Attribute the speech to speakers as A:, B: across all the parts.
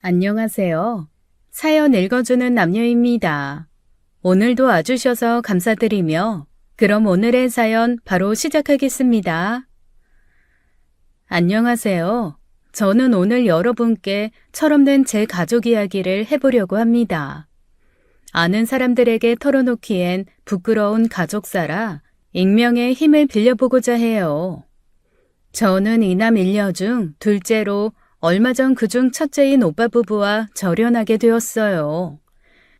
A: 안녕하세요. 사연 읽어주는 남녀입니다. 오늘도 와주셔서 감사드리며 그럼 오늘의 사연 바로 시작하겠습니다. 안녕하세요. 저는 오늘 여러분께 철없는 제 가족 이야기를 해보려고 합니다. 아는 사람들에게 털어놓기엔 부끄러운 가족사라 익명의 힘을 빌려보고자 해요. 저는 이남 일녀 중 둘째로 얼마 전 그중 첫째인 오빠 부부와 절연하게 되었어요.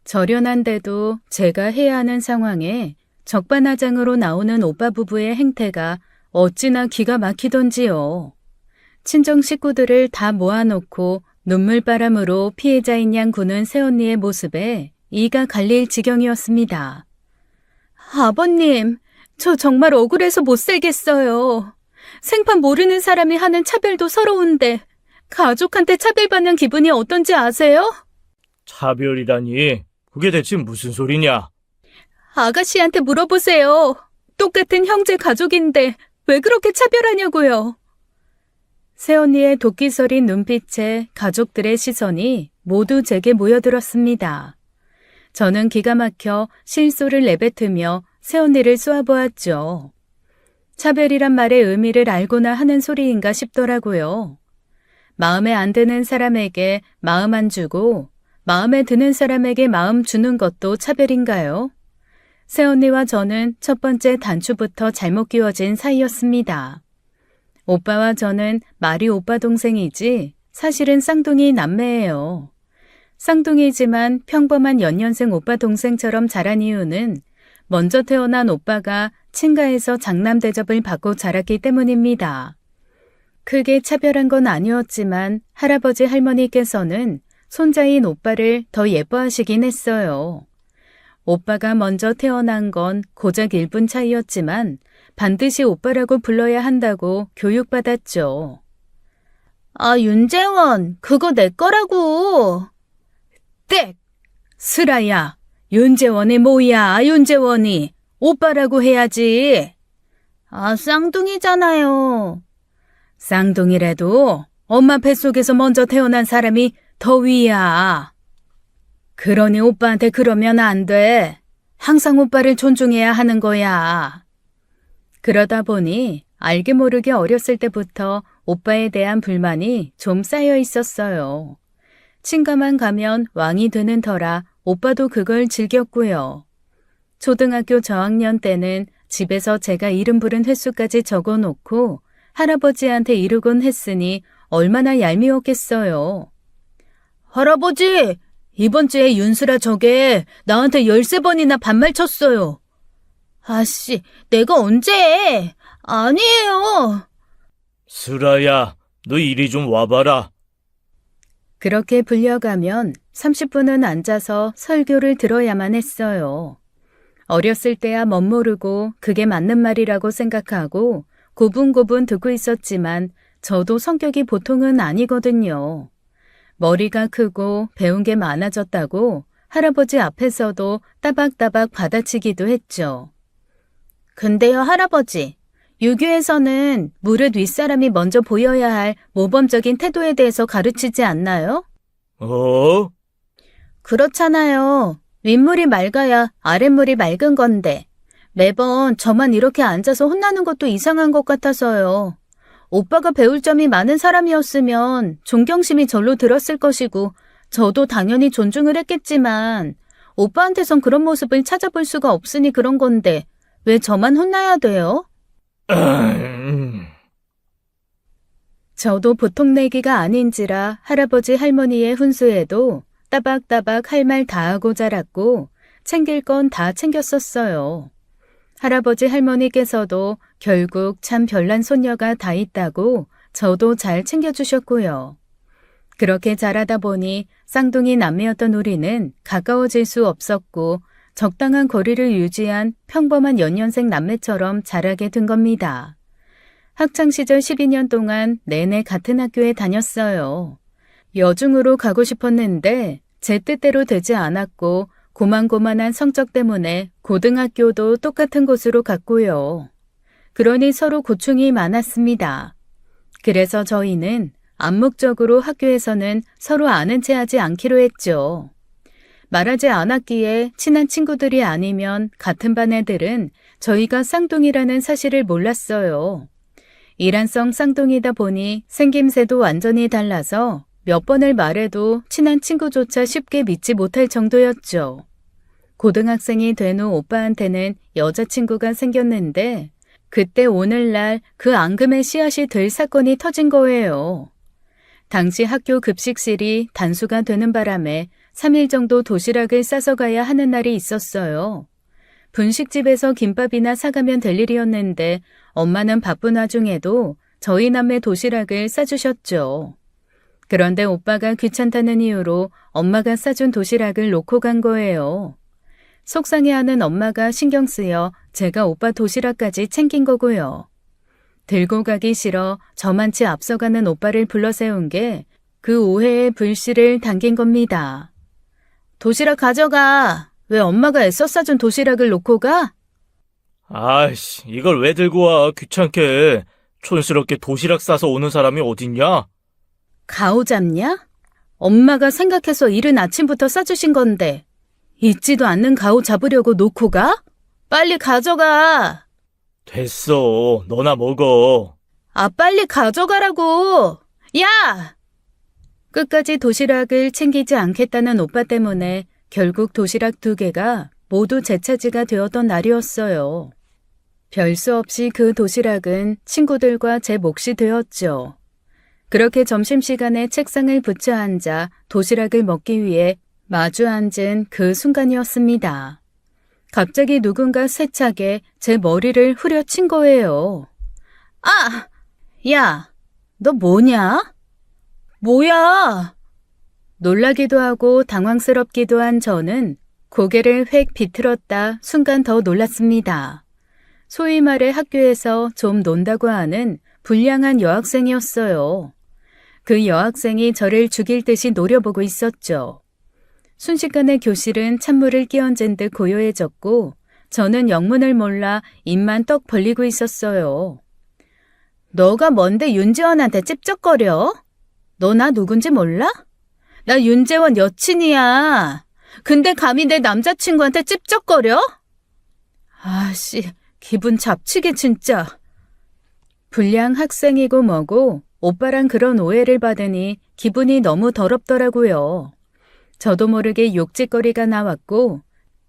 A: 절연한데도 제가 해야 하는 상황에 적반하장으로 나오는 오빠 부부의 행태가 어찌나 기가 막히던지요. 친정 식구들을 다 모아놓고 눈물바람으로 피해자인 양 구는 새언니의 모습에 이가 갈릴 지경이었습니다. 아버님, 저 정말 억울해서 못 살겠어요. 생판 모르는 사람이 하는 차별도 서러운데 가족한테 차별받는 기분이 어떤지 아세요?
B: 차별이라니? 그게 대체 무슨 소리냐?
A: 아가씨한테 물어보세요. 똑같은 형제 가족인데 왜 그렇게 차별하냐고요. 새언니의 도끼 서린 눈빛에 가족들의 시선이 모두 제게 모여들었습니다. 저는 기가 막혀 실소를 내뱉으며 새언니를 쏘아보았죠. 차별이란 말의 의미를 알고나 하는 소리인가 싶더라고요. 마음에 안 드는 사람에게 마음 안 주고 마음에 드는 사람에게 마음 주는 것도 차별인가요? 새언니와 저는 첫 번째 단추부터 잘못 끼워진 사이였습니다. 오빠와 저는 말이 오빠 동생이지 사실은 쌍둥이 남매예요. 쌍둥이지만 평범한 연년생 오빠 동생처럼 자란 이유는 먼저 태어난 오빠가 친가에서 장남 대접을 받고 자랐기 때문입니다. 크게 차별한 건 아니었지만 할아버지 할머니께서는 손자인 오빠를 더 예뻐하시긴 했어요. 오빠가 먼저 태어난 건 고작 1분 차이였지만 반드시 오빠라고 불러야 한다고 교육받았죠. 아, 윤재원, 그거 내 거라고. 땡! 슬아야, 윤재원이 뭐야, 윤재원이. 오빠라고 해야지. 아, 쌍둥이잖아요. 쌍둥이라도 엄마 뱃속에서 먼저 태어난 사람이 더 위야. 그러니 오빠한테 그러면 안 돼. 항상 오빠를 존중해야 하는 거야. 그러다 보니 알게 모르게 어렸을 때부터 오빠에 대한 불만이 좀 쌓여 있었어요. 친가만 가면 왕이 되는 터라 오빠도 그걸 즐겼고요. 초등학교 저학년 때는 집에서 제가 이름 부른 횟수까지 적어놓고 할아버지한테 이르곤 했으니 얼마나 얄미웠겠어요. 할아버지, 이번 주에 윤수라 저게 나한테 13번이나 반말 쳤어요. 아씨, 내가 언제 해? 아니에요.
B: 슬아야, 너 이리 좀 와봐라.
A: 그렇게 불려가면 30분은 앉아서 설교를 들어야만 했어요. 어렸을 때야 멋모르고 그게 맞는 말이라고 생각하고 고분고분 듣고 있었지만 저도 성격이 보통은 아니거든요. 머리가 크고 배운 게 많아졌다고 할아버지 앞에서도 따박따박 받아치기도 했죠. 근데요, 할아버지, 유교에서는 무릇 윗사람이 먼저 보여야 할 모범적인 태도에 대해서 가르치지 않나요? 그렇잖아요. 윗물이 맑아야 아랫물이 맑은 건데 매번 저만 이렇게 앉아서 혼나는 것도 이상한 것 같아서요. 오빠가 배울 점이 많은 사람이었으면 존경심이 절로 들었을 것이고 저도 당연히 존중을 했겠지만 오빠한테선 그런 모습을 찾아볼 수가 없으니 그런 건데 왜 저만 혼나야 돼요? 저도 보통 내기가 아닌지라 할아버지 할머니의 훈수에도 따박따박 할 말 다 하고 자랐고 챙길 건 다 챙겼었어요. 할아버지 할머니께서도 결국 참 별난 손녀가 다 있다고 저도 잘 챙겨주셨고요. 그렇게 자라다 보니 쌍둥이 남매였던 우리는 가까워질 수 없었고 적당한 거리를 유지한 평범한 연년생 남매처럼 자라게 된 겁니다. 학창시절 12년 동안 내내 같은 학교에 다녔어요. 여중으로 가고 싶었는데 제 뜻대로 되지 않았고 고만고만한 성적 때문에 고등학교도 똑같은 곳으로 갔고요. 그러니 서로 고충이 많았습니다. 그래서 저희는 암묵적으로 학교에서는 서로 아는 체 하지 않기로 했죠. 말하지 않았기에 친한 친구들이 아니면 같은 반 애들은 저희가 쌍둥이라는 사실을 몰랐어요. 일란성 쌍둥이다 보니 생김새도 완전히 달라서 몇 번을 말해도 친한 친구조차 쉽게 믿지 못할 정도였죠. 고등학생이 된 후 오빠한테는 여자친구가 생겼는데 그때 오늘날 그 앙금의 씨앗이 될 사건이 터진 거예요. 당시 학교 급식실이 단수가 되는 바람에 3일 정도 도시락을 싸서 가야 하는 날이 있었어요. 분식집에서 김밥이나 사가면 될 일이었는데 엄마는 바쁜 와중에도 저희 남매 도시락을 싸주셨죠. 그런데 오빠가 귀찮다는 이유로 엄마가 싸준 도시락을 놓고 간 거예요. 속상해하는 엄마가 신경 쓰여 제가 오빠 도시락까지 챙긴 거고요. 들고 가기 싫어 저만치 앞서가는 오빠를 불러 세운 게 그 오해의 불씨를 당긴 겁니다. 도시락 가져가. 왜 엄마가 애써 싸준 도시락을 놓고 가?
B: 아이씨, 이걸 왜 들고 와, 귀찮게. 촌스럽게 도시락 싸서 오는 사람이 어딨냐?
A: 가오 잡냐? 엄마가 생각해서 이른 아침부터 싸주신 건데 잊지도 않는 가오 잡으려고 놓고 가? 빨리 가져가.
B: 됐어, 너나 먹어.
A: 아, 빨리 가져가라고. 야! 끝까지 도시락을 챙기지 않겠다는 오빠 때문에 결국 도시락 2개가 모두 제 차지가 되었던 날이었어요. 별 수 없이 그 도시락은 친구들과 제 몫이 되었죠. 그렇게 점심시간에 책상을 붙여 앉아 도시락을 먹기 위해 마주 앉은 그 순간이었습니다. 갑자기 누군가 세차게 제 머리를 후려친 거예요. 아! 야! 너 뭐냐? 뭐야? 놀라기도 하고 당황스럽기도 한 저는 고개를 획 비틀었다 순간 더 놀랐습니다. 소위 말해 학교에서 좀 논다고 하는 불량한 여학생이었어요. 그 여학생이 저를 죽일 듯이 노려보고 있었죠. 순식간에 교실은 찬물을 끼얹은 듯 고요해졌고 저는 영문을 몰라 입만 떡 벌리고 있었어요. 너가 뭔데 윤지원한테 찝쩍거려? 너 나 누군지 몰라? 나 윤재원 여친이야. 근데 감히 내 남자친구한테 찝쩍거려? 아씨, 기분 잡치게 진짜. 불량 학생이고 뭐고 오빠랑 그런 오해를 받으니 기분이 너무 더럽더라고요. 저도 모르게 욕짓거리가 나왔고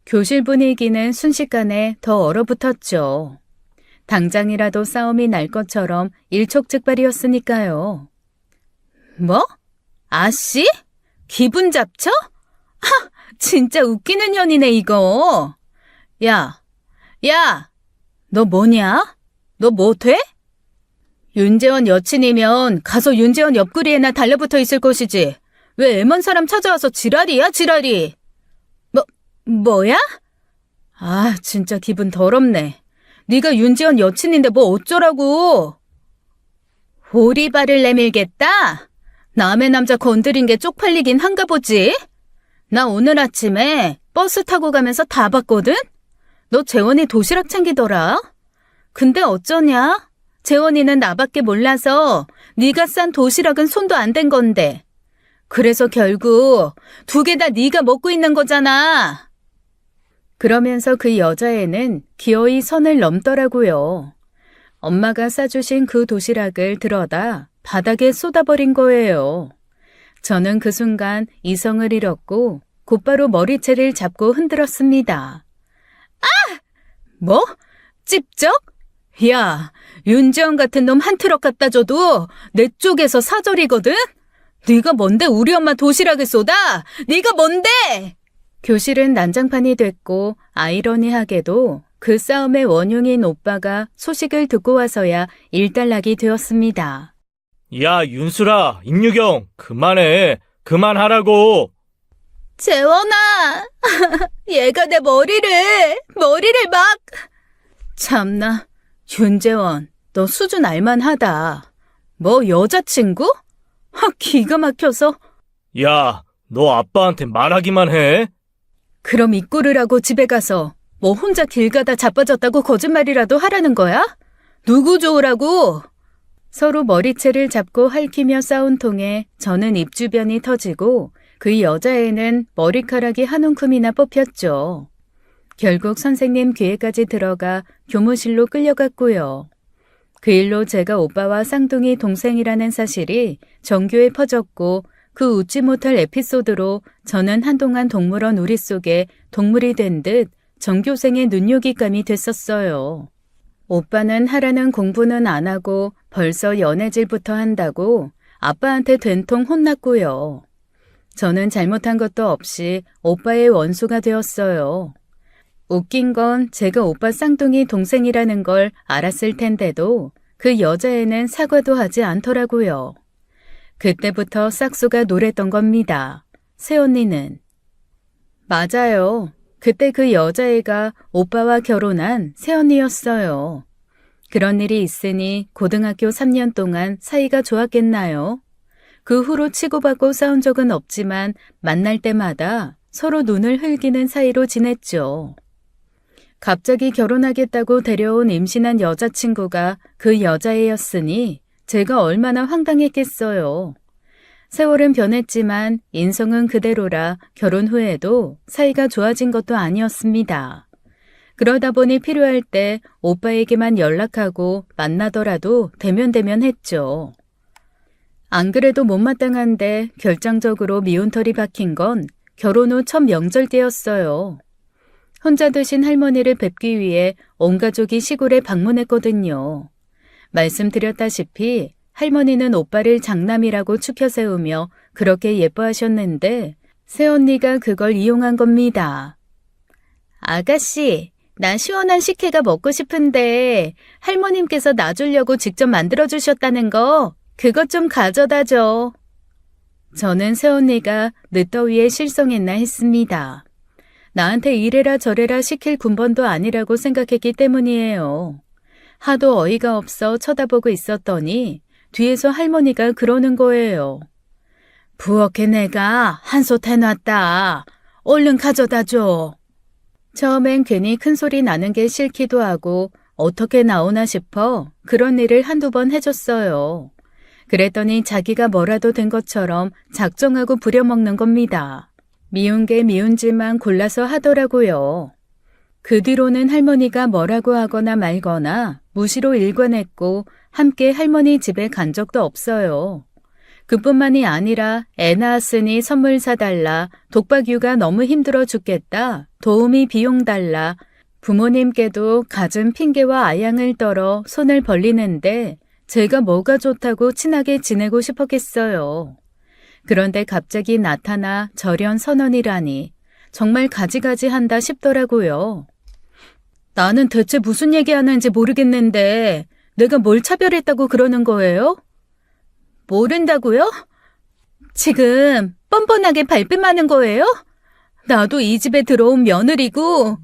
A: 교실 분위기는 순식간에 더 얼어붙었죠. 당장이라도 싸움이 날 것처럼 일촉즉발이었으니까요. 뭐? 아씨? 기분 잡쳐? 하! 진짜 웃기는 년이네 이거. 야, 너 뭐냐? 너 뭐 돼? 윤재원 여친이면 가서 윤재원 옆구리에나 달려붙어 있을 것이지. 왜 애먼 사람 찾아와서 지랄이야, 지랄이. 뭐야? 아, 진짜 기분 더럽네. 네가 윤재원 여친인데 뭐 어쩌라고. 오리발을 내밀겠다? 남의 남자 건드린 게 쪽팔리긴 한가 보지? 나 오늘 아침에 버스 타고 가면서 다 봤거든? 너 재원이 도시락 챙기더라? 근데 어쩌냐? 재원이는 나밖에 몰라서 네가 싼 도시락은 손도 안 댄 건데. 그래서 결국 2개 다 네가 먹고 있는 거잖아. 그러면서 그 여자애는 기어이 선을 넘더라고요. 엄마가 싸주신 그 도시락을 들어다 바닥에 쏟아버린 거예요. 저는 그 순간 이성을 잃었고 곧바로 머리채를 잡고 흔들었습니다. 아! 뭐? 찝쩍? 야, 윤재원 같은 놈 한 트럭 갖다 줘도 내 쪽에서 사절이거든? 네가 뭔데 우리 엄마 도시락을 쏟아? 네가 뭔데? 교실은 난장판이 됐고 아이러니하게도 그 싸움의 원흉인 오빠가 소식을 듣고 와서야 일단락이 되었습니다.
B: 야, 윤수라, 임유경, 그만해. 그만하라고.
A: 재원아, 얘가 내 머리를 막. 참나, 윤재원, 너 수준 알만하다. 뭐 여자친구? 기가 막혀서.
B: 야, 너 아빠한테 말하기만 해.
A: 그럼 이 꼴을 하고 집에 가서 뭐 혼자 길 가다 자빠졌다고 거짓말이라도 하라는 거야? 누구 좋으라고? 서로 머리채를 잡고 핥히며 싸운 통에 저는 입 주변이 터지고 그 여자애는 머리카락이 한 움큼이나 뽑혔죠. 결국 선생님 귀에까지 들어가 교무실로 끌려갔고요. 그 일로 제가 오빠와 쌍둥이 동생이라는 사실이 전교에 퍼졌고 그 웃지 못할 에피소드로 저는 한동안 동물원 우리 속에 동물이 된 듯 전교생의 눈요깃감이 됐었어요. 오빠는 하라는 공부는 안 하고 벌써 연애질부터 한다고 아빠한테 된통 혼났고요. 저는 잘못한 것도 없이 오빠의 원수가 되었어요. 웃긴 건 제가 오빠 쌍둥이 동생이라는 걸 알았을 텐데도 그 여자애는 사과도 하지 않더라고요. 그때부터 싹수가 노랬던 겁니다. 새언니는. 맞아요. 그때 그 여자애가 오빠와 결혼한 새언니였어요. 그런 일이 있으니 고등학교 3년 동안 사이가 좋았겠나요? 그 후로 치고받고 싸운 적은 없지만 만날 때마다 서로 눈을 흘기는 사이로 지냈죠. 갑자기 결혼하겠다고 데려온 임신한 여자친구가 그 여자애였으니 제가 얼마나 황당했겠어요. 세월은 변했지만 인성은 그대로라 결혼 후에도 사이가 좋아진 것도 아니었습니다. 그러다 보니 필요할 때 오빠에게만 연락하고 만나더라도 대면대면 했죠. 안 그래도 못마땅한데 결정적으로 미운털이 박힌 건 결혼 후 첫 명절 때였어요. 혼자 드신 할머니를 뵙기 위해 온 가족이 시골에 방문했거든요. 말씀드렸다시피 할머니는 오빠를 장남이라고 추켜 세우며 그렇게 예뻐하셨는데 새언니가 그걸 이용한 겁니다. 아가씨, 나 시원한 식혜가 먹고 싶은데 할머님께서 놔주려고 직접 만들어주셨다는 거 그것 좀 가져다 줘. 저는 새언니가 늦더위에 실성했나 했습니다. 나한테 이래라 저래라 시킬 군번도 아니라고 생각했기 때문이에요. 하도 어이가 없어 쳐다보고 있었더니 뒤에서 할머니가 그러는 거예요. 부엌에 내가 한솥 해놨다. 얼른 가져다 줘. 처음엔 괜히 큰 소리 나는 게 싫기도 하고 어떻게 나오나 싶어 그런 일을 한두 번 해줬어요. 그랬더니 자기가 뭐라도 된 것처럼 작정하고 부려먹는 겁니다. 미운 게 미운지만 골라서 하더라고요. 그 뒤로는 할머니가 뭐라고 하거나 말거나 무시로 일관했고 함께 할머니 집에 간 적도 없어요. 그뿐만이 아니라 애 낳았으니 선물 사달라, 독박육아 너무 힘들어 죽겠다, 도우미 비용 달라, 부모님께도 갖은 핑계와 아양을 떨어 손을 벌리는데 제가 뭐가 좋다고 친하게 지내고 싶었겠어요. 그런데 갑자기 나타나 절연 선언이라니 정말 가지가지 한다 싶더라고요. 나는 대체 무슨 얘기하는지 모르겠는데 내가 뭘 차별했다고 그러는 거예요? 모른다고요? 지금 뻔뻔하게 발뺌하는 거예요? 나도 이 집에 들어온 며느리고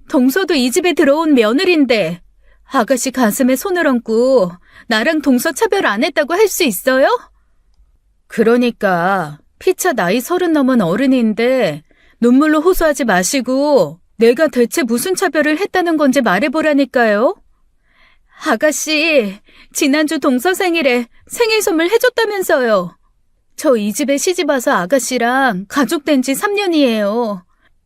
A: 동서도 이 집에 들어온 며느리인데 아가씨 가슴에 손을 얹고 나랑 동서 차별 안 했다고 할 수 있어요? 그러니까 피차 나이 30 넘은 어른인데 눈물로 호소하지 마시고 내가 대체 무슨 차별을 했다는 건지 말해보라니까요. 아가씨, 지난주 동서 생일에 생일 선물 해줬다면서요. 저 이 집에 시집와서 아가씨랑 가족된 지 3년이에요.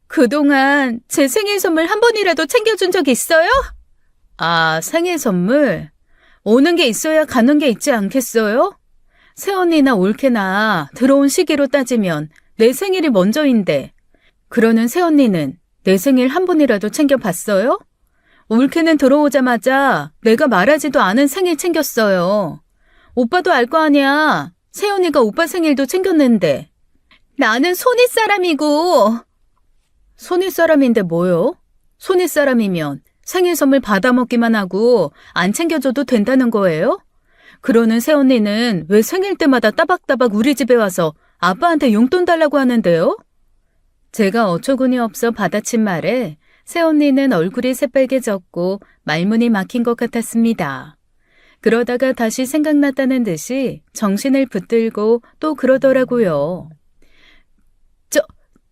A: 그동안 제 생일 선물 한 번이라도 챙겨준 적 있어요? 아, 생일 선물? 오는 게 있어야 가는 게 있지 않겠어요? 새언니나 올케나 들어온 시기로 따지면 내 생일이 먼저인데 그러는 새언니는 내 생일 한 번이라도 챙겨봤어요? 올케는 들어오자마자 내가 말하지도 않은 생일 챙겼어요. 오빠도 알 거 아니야. 새언니가 오빠 생일도 챙겼는데. 나는 손윗사람이고. 손윗사람인데 뭐요? 손윗사람이면 생일 선물 받아먹기만 하고 안 챙겨줘도 된다는 거예요? 그러는 새언니는 왜 생일 때마다 따박따박 우리 집에 와서 아빠한테 용돈 달라고 하는데요? 제가 어처구니 없어 받아친 말에 새언니는 얼굴이 새빨개졌고 말문이 막힌 것 같았습니다. 그러다가 다시 생각났다는 듯이 정신을 붙들고 또 그러더라고요.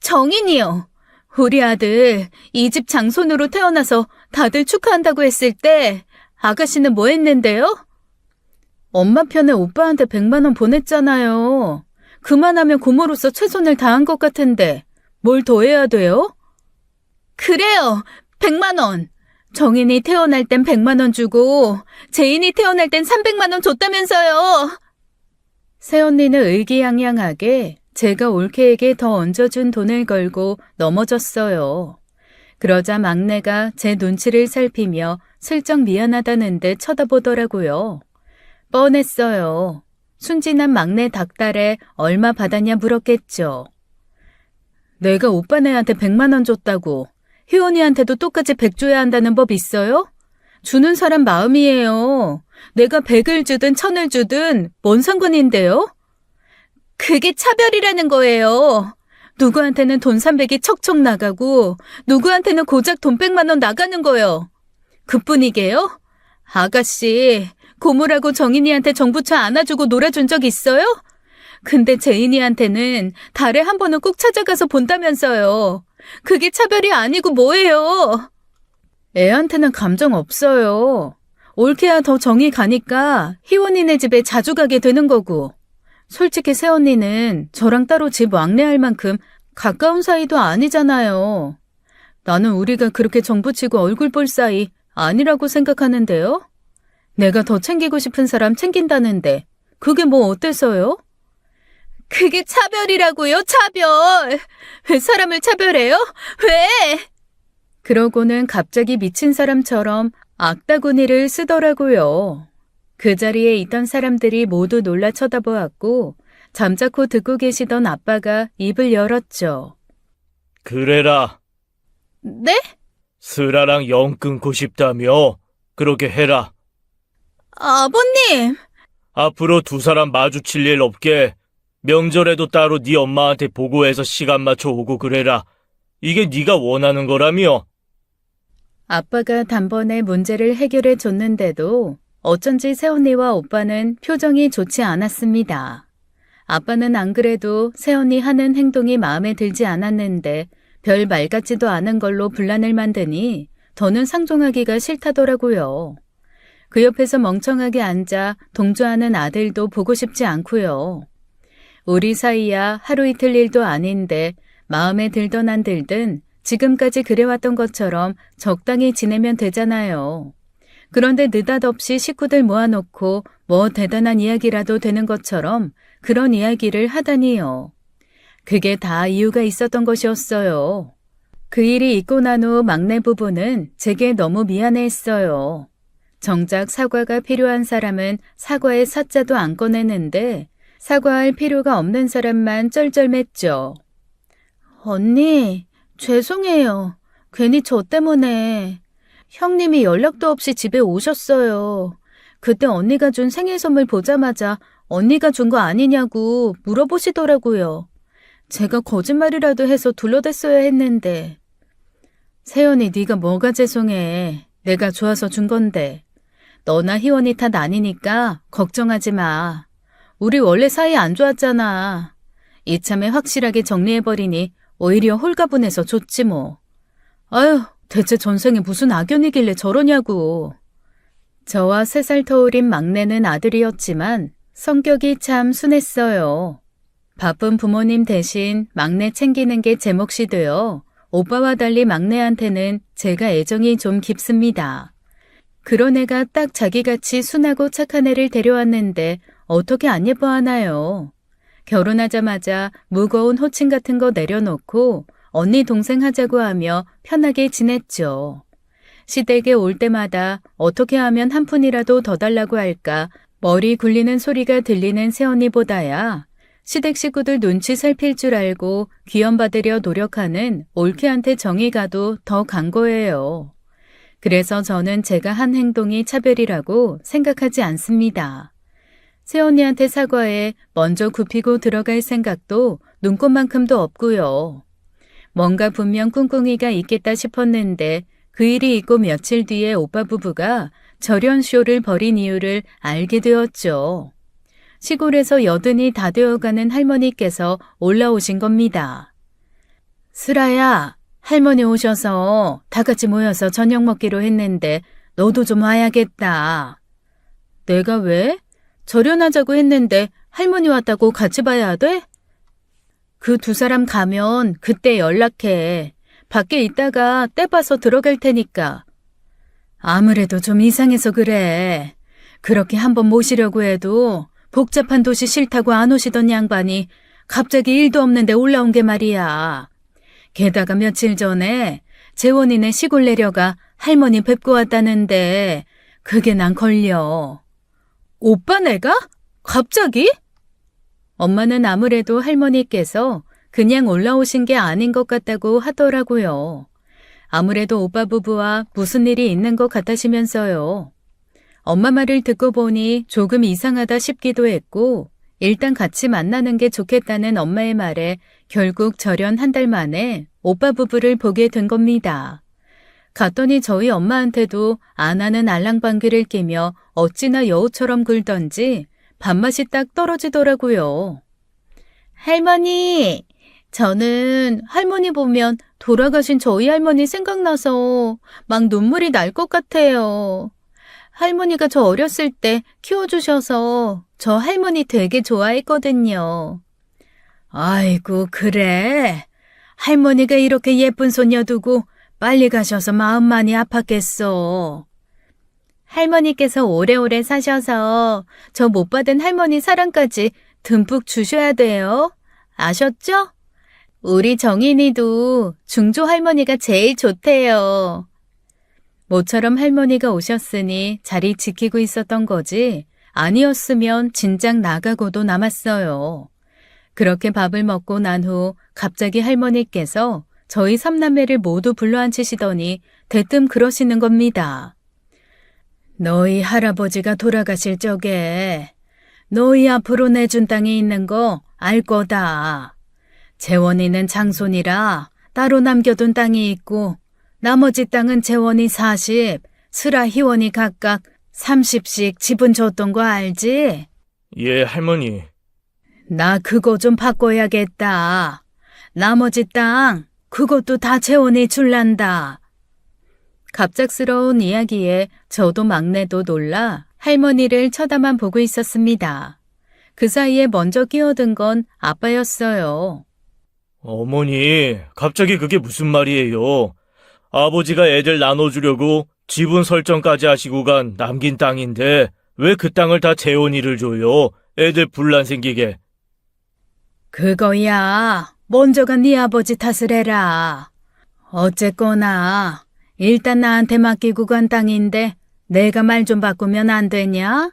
A: 정인이요. 우리 아들 이 집 장손으로 태어나서 다들 축하한다고 했을 때 아가씨는 뭐 했는데요? 엄마 편에 오빠한테 100만 원 보냈잖아요. 그만하면 고모로서 최선을 다한 것 같은데 뭘 더 해야 돼요? 그래요. 100만 원. 정인이 태어날 땐 100만 원 주고 재인이 태어날 땐 300만 원 줬다면서요. 새언니는 의기양양하게 제가 올케에게 더 얹어준 돈을 걸고 넘어졌어요. 그러자 막내가 제 눈치를 살피며 슬쩍 미안하다는 듯 쳐다보더라고요. 뻔했어요. 순진한 막내 닭달에 얼마 받았냐 물었겠죠. 내가 오빠네한테 100만 원 줬다고 희원이한테도 똑같이 100 줘야 한다는 법 있어요? 주는 사람 마음이에요. 내가 100을 주든 1000을 주든 뭔 상관인데요? 그게 차별이라는 거예요. 누구한테는 돈 300이 척척 나가고 누구한테는 고작 돈 100만 원 나가는 거요. 그뿐이게요? 아가씨, 고모라고 정인이한테 정부차 안아주고 놀아준 적 있어요? 근데 재인이한테는 달에 한 번은 꼭 찾아가서 본다면서요. 그게 차별이 아니고 뭐예요? 애한테는 감정 없어요. 올케야 더 정이 가니까 희원이네 집에 자주 가게 되는 거고. 솔직히 새언니는 저랑 따로 집 왕래할 만큼 가까운 사이도 아니잖아요. 나는 우리가 그렇게 정붙이고 얼굴 볼 사이 아니라고 생각하는데요. 내가 더 챙기고 싶은 사람 챙긴다는데 그게 뭐 어때서요? 그게 차별이라고요, 차별. 왜 사람을 차별해요? 왜? 그러고는 갑자기 미친 사람처럼 악다구니를 쓰더라고요. 그 자리에 있던 사람들이 모두 놀라 쳐다보았고 잠자코 듣고 계시던 아빠가 입을 열었죠.
B: 그래라.
A: 네?
B: 슬아랑 영 끊고 싶다며? 그렇게 해라.
A: 아버님!
B: 앞으로 두 사람 마주칠 일 없게 명절에도 따로 네 엄마한테 보고해서 시간 맞춰 오고 그래라. 이게 네가 원하는 거라며?
A: 아빠가 단번에 문제를 해결해 줬는데도 어쩐지 새언니와 오빠는 표정이 좋지 않았습니다. 아빠는 안 그래도 새언니 하는 행동이 마음에 들지 않았는데 별 말 같지도 않은 걸로 분란을 만드니 더는 상종하기가 싫다더라고요. 그 옆에서 멍청하게 앉아 동조하는 아들도 보고 싶지 않고요. 우리 사이야 하루 이틀 일도 아닌데 마음에 들던 안 들든 지금까지 그래왔던 것처럼 적당히 지내면 되잖아요. 그런데 느닷없이 식구들 모아놓고 뭐 대단한 이야기라도 되는 것처럼 그런 이야기를 하다니요. 그게 다 이유가 있었던 것이었어요. 그 일이 있고 난 후 막내 부부는 제게 너무 미안해했어요. 정작 사과가 필요한 사람은 사과의 사자도 안 꺼내는데 사과할 필요가 없는 사람만 쩔쩔맸죠. 언니, 죄송해요. 괜히 저 때문에. 형님이 연락도 없이 집에 오셨어요. 그때 언니가 준 생일 선물 보자마자 언니가 준 거 아니냐고 물어보시더라고요. 제가 거짓말이라도 해서 둘러댔어야 했는데. 세연이 네가 뭐가 죄송해. 내가 좋아서 준 건데. 너나 희원이 탓 아니니까 걱정하지 마. 우리 원래 사이 안 좋았잖아. 이참에 확실하게 정리해버리니 오히려 홀가분해서 좋지 뭐. 아휴, 대체 전생에 무슨 악연이길래 저러냐고. 저와 3살 터울인 막내는 아들이었지만 성격이 참 순했어요. 바쁜 부모님 대신 막내 챙기는 게 제 몫이 되어 오빠와 달리 막내한테는 제가 애정이 좀 깊습니다. 그런 애가 딱 자기같이 순하고 착한 애를 데려왔는데 어떻게 안 예뻐하나요? 결혼하자마자 무거운 호칭 같은 거 내려놓고 언니 동생 하자고 하며 편하게 지냈죠. 시댁에 올 때마다 어떻게 하면 한 푼이라도 더 달라고 할까 머리 굴리는 소리가 들리는 새언니보다야 시댁 식구들 눈치 살필 줄 알고 귀염받으려 노력하는 올케한테 정이 가도 더 간 거예요. 그래서 저는 제가 한 행동이 차별이라고 생각하지 않습니다. 새언니한테 사과해 먼저 굽히고 들어갈 생각도 눈꼽만큼도 없고요. 뭔가 분명 꿍꿍이가 있겠다 싶었는데 그 일이 있고 며칠 뒤에 오빠 부부가 절연쇼를 벌인 이유를 알게 되었죠. 시골에서 여든이 다 되어가는 할머니께서 올라오신 겁니다. 슬아야, 할머니 오셔서 다 같이 모여서 저녁 먹기로 했는데 너도 좀 와야겠다. 내가 왜? 절연하자고 했는데 할머니 왔다고 같이 봐야 돼? 그 두 사람 가면 그때 연락해. 밖에 있다가 때 봐서 들어갈 테니까. 아무래도 좀 이상해서 그래. 그렇게 한번 모시려고 해도 복잡한 도시 싫다고 안 오시던 양반이 갑자기 일도 없는데 올라온 게 말이야. 게다가 며칠 전에 재원이네 시골 내려가 할머니 뵙고 왔다는데 그게 난 걸려. 오빠 내가? 갑자기? 엄마는 아무래도 할머니께서 그냥 올라오신 게 아닌 것 같다고 하더라고요. 아무래도 오빠 부부와 무슨 일이 있는 것 같으시면서요. 엄마 말을 듣고 보니 조금 이상하다 싶기도 했고 일단 같이 만나는 게 좋겠다는 엄마의 말에 결국 절연 한 달 만에 오빠 부부를 보게 된 겁니다. 갔더니 저희 엄마한테도 안 하는 알랑방귀를 끼며 어찌나 여우처럼 굴던지 밥맛이 딱 떨어지더라고요. 할머니, 저는 할머니 보면 돌아가신 저희 할머니 생각나서 막 눈물이 날 것 같아요. 할머니가 저 어렸을 때 키워주셔서 저 할머니 되게 좋아했거든요. 아이고, 그래? 할머니가 이렇게 예쁜 손녀 두고 빨리 가셔서 마음 많이 아팠겠어. 할머니께서 오래오래 사셔서 저 못 받은 할머니 사랑까지 듬뿍 주셔야 돼요. 아셨죠? 우리 정인이도 중조 할머니가 제일 좋대요. 모처럼 할머니가 오셨으니 자리 지키고 있었던 거지 아니었으면 진작 나가고도 남았어요. 그렇게 밥을 먹고 난 후 갑자기 할머니께서 저희 삼남매를 모두 불러앉히시더니 대뜸 그러시는 겁니다. 너희 할아버지가 돌아가실 적에 너희 앞으로 내준 땅이 있는 거 알 거다. 재원이는 장손이라 따로 남겨둔 땅이 있고 나머지 땅은 재원이 40, 슬아 희원이 각각 30씩 지분 줬던 거 알지?
B: 예, 할머니.
A: 나 그거 좀 바꿔야겠다. 나머지 땅 그것도 다 재원이 줄란다. 갑작스러운 이야기에 저도 막내도 놀라 할머니를 쳐다만 보고 있었습니다. 그 사이에 먼저 끼어든 건 아빠였어요.
B: 어머니, 갑자기 그게 무슨 말이에요? 아버지가 애들 나눠주려고 지분 설정까지 하시고 간 남긴 땅인데 왜 그 땅을 다 재원이를 줘요? 애들 분란 생기게.
A: 그거야. 먼저가 네 아버지 탓을 해라. 어쨌거나 일단 나한테 맡기고 간 땅인데 내가 말 좀 바꾸면 안 되냐?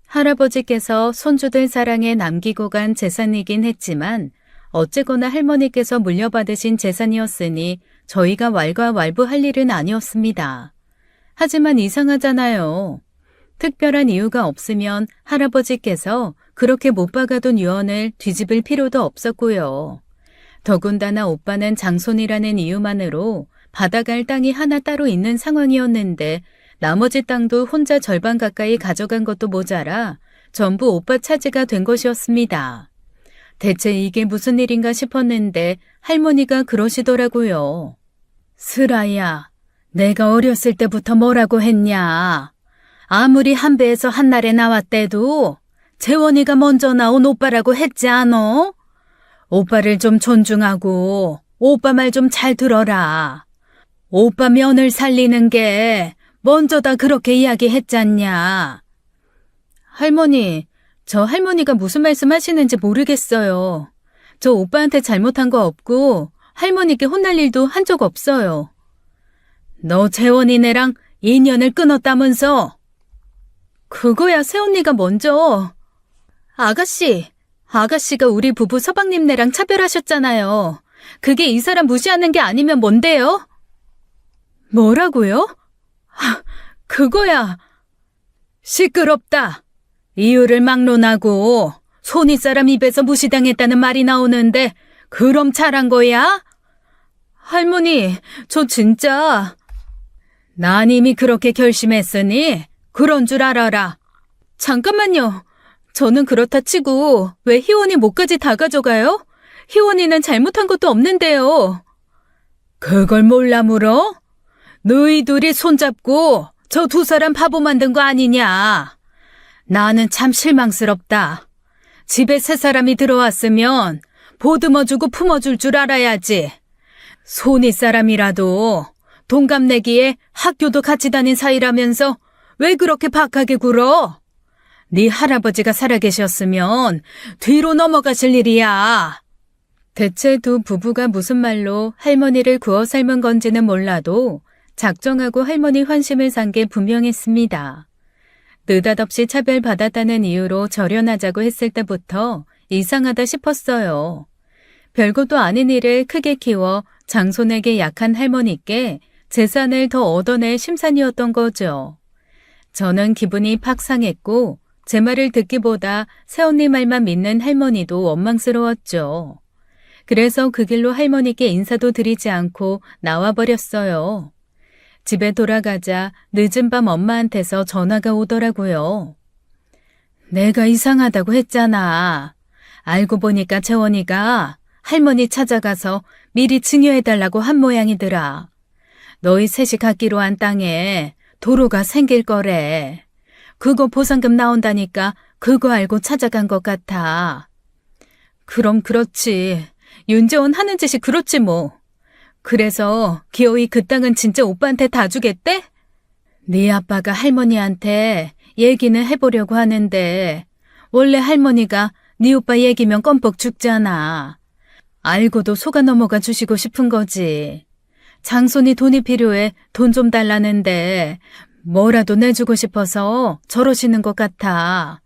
A: 할아버지께서 손주들 사랑에 남기고 간 재산이긴 했지만 어쨌거나 할머니께서 물려받으신 재산이었으니 저희가 왈가왈부할 일은 아니었습니다. 하지만 이상하잖아요. 특별한 이유가 없으면 할아버지께서 그렇게 못 박아둔 유언을 뒤집을 필요도 없었고요. 더군다나 오빠는 장손이라는 이유만으로 받아갈 땅이 하나 따로 있는 상황이었는데 나머지 땅도 혼자 절반 가까이 가져간 것도 모자라 전부 오빠 차지가 된 것이었습니다. 대체 이게 무슨 일인가 싶었는데 할머니가 그러시더라고요. 슬아야, 내가 어렸을 때부터 뭐라고 했냐. 아무리 한 배에서 한날에 나왔대도 재원이가 먼저 나온 오빠라고 했지 않어? 오빠를 좀 존중하고 오빠 말 좀 잘 들어라. 오빠 면을 살리는 게 먼저 다 그렇게 이야기했잖냐. 할머니, 저 할머니가 무슨 말씀 하시는지 모르겠어요. 저 오빠한테 잘못한 거 없고 할머니께 혼날 일도 한 적 없어요. 너 재원이네랑 인연을 끊었다면서. 그거야 새언니가 먼저. 아가씨가 우리 부부 서방님네랑 차별하셨잖아요. 그게 이 사람 무시하는 게 아니면 뭔데요? 뭐라고요? 그거야. 시끄럽다. 이유를 막론하고 손이 사람 입에서 무시당했다는 말이 나오는데 그럼 잘한 거야? 할머니, 저 진짜. 난 이미 그렇게 결심했으니 그런 줄 알아라. 잠깐만요. 저는 그렇다 치고 왜 희원이 목까지 다 가져가요? 희원이는 잘못한 것도 없는데요. 그걸 몰라 물어? 너희 둘이 손잡고 저 두 사람 바보 만든 거 아니냐? 나는 참 실망스럽다. 집에 새 사람이 들어왔으면 보듬어주고 품어줄 줄 알아야지. 손윗 사람이라도 동갑내기에 학교도 같이 다닌 사이라면서 왜 그렇게 박하게 굴어? 네 할아버지가 살아계셨으면 뒤로 넘어가실 일이야. 대체 두 부부가 무슨 말로 할머니를 구워 삶은 건지는 몰라도 작정하고 할머니 환심을 산 게 분명했습니다. 느닷없이 차별받았다는 이유로 절연하자고 했을 때부터 이상하다 싶었어요. 별것도 아닌 일을 크게 키워 장손에게 약한 할머니께 재산을 더 얻어낼 심산이었던 거죠. 저는 기분이 팍 상했고 제 말을 듣기보다 새언니 말만 믿는 할머니도 원망스러웠죠. 그래서 그 길로 할머니께 인사도 드리지 않고 나와버렸어요. 집에 돌아가자 늦은 밤 엄마한테서 전화가 오더라고요. 내가 이상하다고 했잖아. 알고 보니까 재원이가 할머니 찾아가서 미리 증여해달라고 한 모양이더라. 너희 셋이 갖기로 한 땅에 도로가 생길 거래. 그거 보상금 나온다니까 그거 알고 찾아간 것 같아. 그럼 그렇지. 윤재원 하는 짓이 그렇지 뭐. 그래서 기어이 그 땅은 진짜 오빠한테 다 주겠대? 네 아빠가 할머니한테 얘기는 해보려고 하는데 원래 할머니가 네 오빠 얘기면 껌뻑 죽잖아. 알고도 속아 넘어가 주시고 싶은 거지. 장손이 돈이 필요해 돈 좀 달라는데 뭐라도 내주고 싶어서 저러시는 것 같아.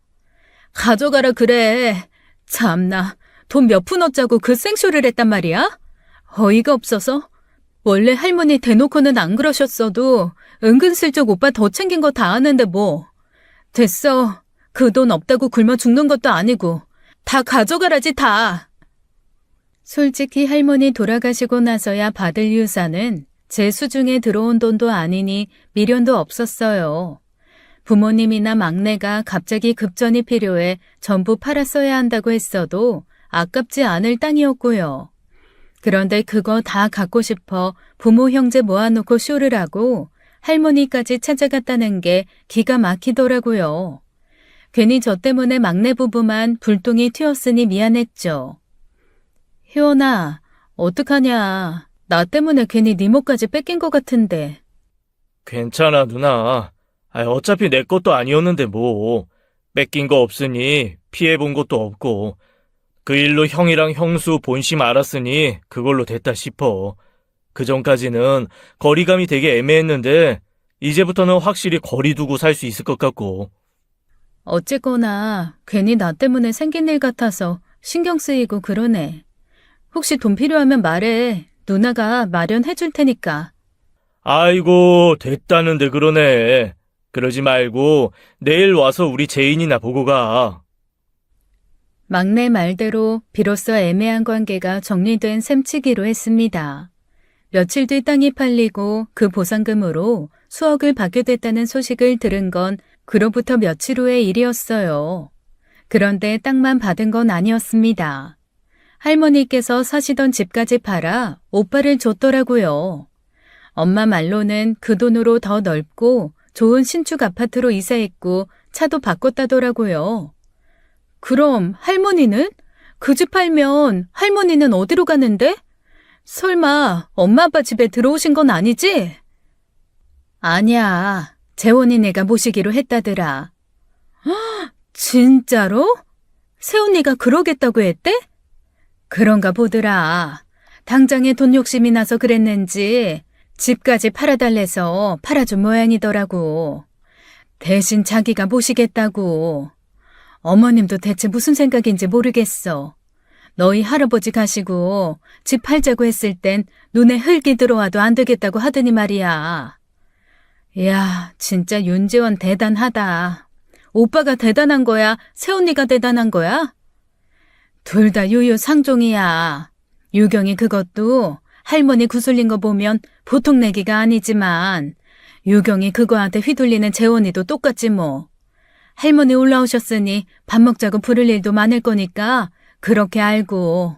A: 가져가라 그래. 참나 돈 몇 푼 얻자고 그 생쇼를 했단 말이야? 어이가 없어서. 원래 할머니 대놓고는 안 그러셨어도 은근슬쩍 오빠 더 챙긴 거 다 아는데 뭐. 됐어. 그 돈 없다고 굶어 죽는 것도 아니고 다 가져가라지 다. 솔직히 할머니 돌아가시고 나서야 받을 유산은 제 수중에 들어온 돈도 아니니 미련도 없었어요. 부모님이나 막내가 갑자기 급전이 필요해 전부 팔았어야 한다고 했어도 아깝지 않을 땅이었고요. 그런데 그거 다 갖고 싶어 부모 형제 모아놓고 쇼를 하고 할머니까지 찾아갔다는 게 기가 막히더라고요. 괜히 저 때문에 막내 부부만 불똥이 튀었으니 미안했죠. 효원아, 어떡하냐. 나 때문에 괜히 네 몫까지 뺏긴 것 같은데.
B: 괜찮아, 누나. 어차피 내 것도 아니었는데 뭐. 뺏긴 거 없으니 피해본 것도 없고. 그 일로 형이랑 형수 본심 알았으니 그걸로 됐다 싶어. 그 전까지는 거리감이 되게 애매했는데 이제부터는 확실히 거리 두고 살 수 있을 것 같고.
A: 어쨌거나 괜히 나 때문에 생긴 일 같아서 신경 쓰이고 그러네. 혹시 돈 필요하면 말해. 누나가 마련해 줄 테니까.
B: 아이고, 됐다는데 그러네. 그러지 말고 내일 와서 우리 제인이나 보고 가.
A: 막내 말대로 비로소 애매한 관계가 정리된 셈치기로 했습니다. 며칠 뒤 땅이 팔리고 그 보상금으로 수억을 받게 됐다는 소식을 들은 건 그로부터 며칠 후의 일이었어요. 그런데 땅만 받은 건 아니었습니다. 할머니께서 사시던 집까지 팔아 오빠를 줬더라고요. 엄마 말로는 그 돈으로 더 넓고 좋은 신축 아파트로 이사했고 차도 바꿨다더라고요. 그럼 할머니는? 그 집 팔면 할머니는 어디로 가는데? 설마 엄마 아빠 집에 들어오신 건 아니지? 아니야. 재원이네가 모시기로 했다더라. 헉, 진짜로? 새언니가 그러겠다고 했대? 그런가 보더라. 당장에 돈 욕심이 나서 그랬는지 집까지 팔아달래서 팔아준 모양이더라고. 대신 자기가 모시겠다고. 어머님도 대체 무슨 생각인지 모르겠어. 너희 할아버지 가시고 집 팔자고 했을 땐 눈에 흙이 들어와도 안 되겠다고 하더니 말이야. 야, 진짜 윤재원 대단하다. 오빠가 대단한 거야? 새언니가 대단한 거야? 둘 다 유유상종이야. 유경이 그것도 할머니 구슬린 거 보면 보통 내기가 아니지만 유경이 그거한테 휘둘리는 재원이도 똑같지 뭐. 할머니 올라오셨으니 밥 먹자고 부를 일도 많을 거니까 그렇게 알고.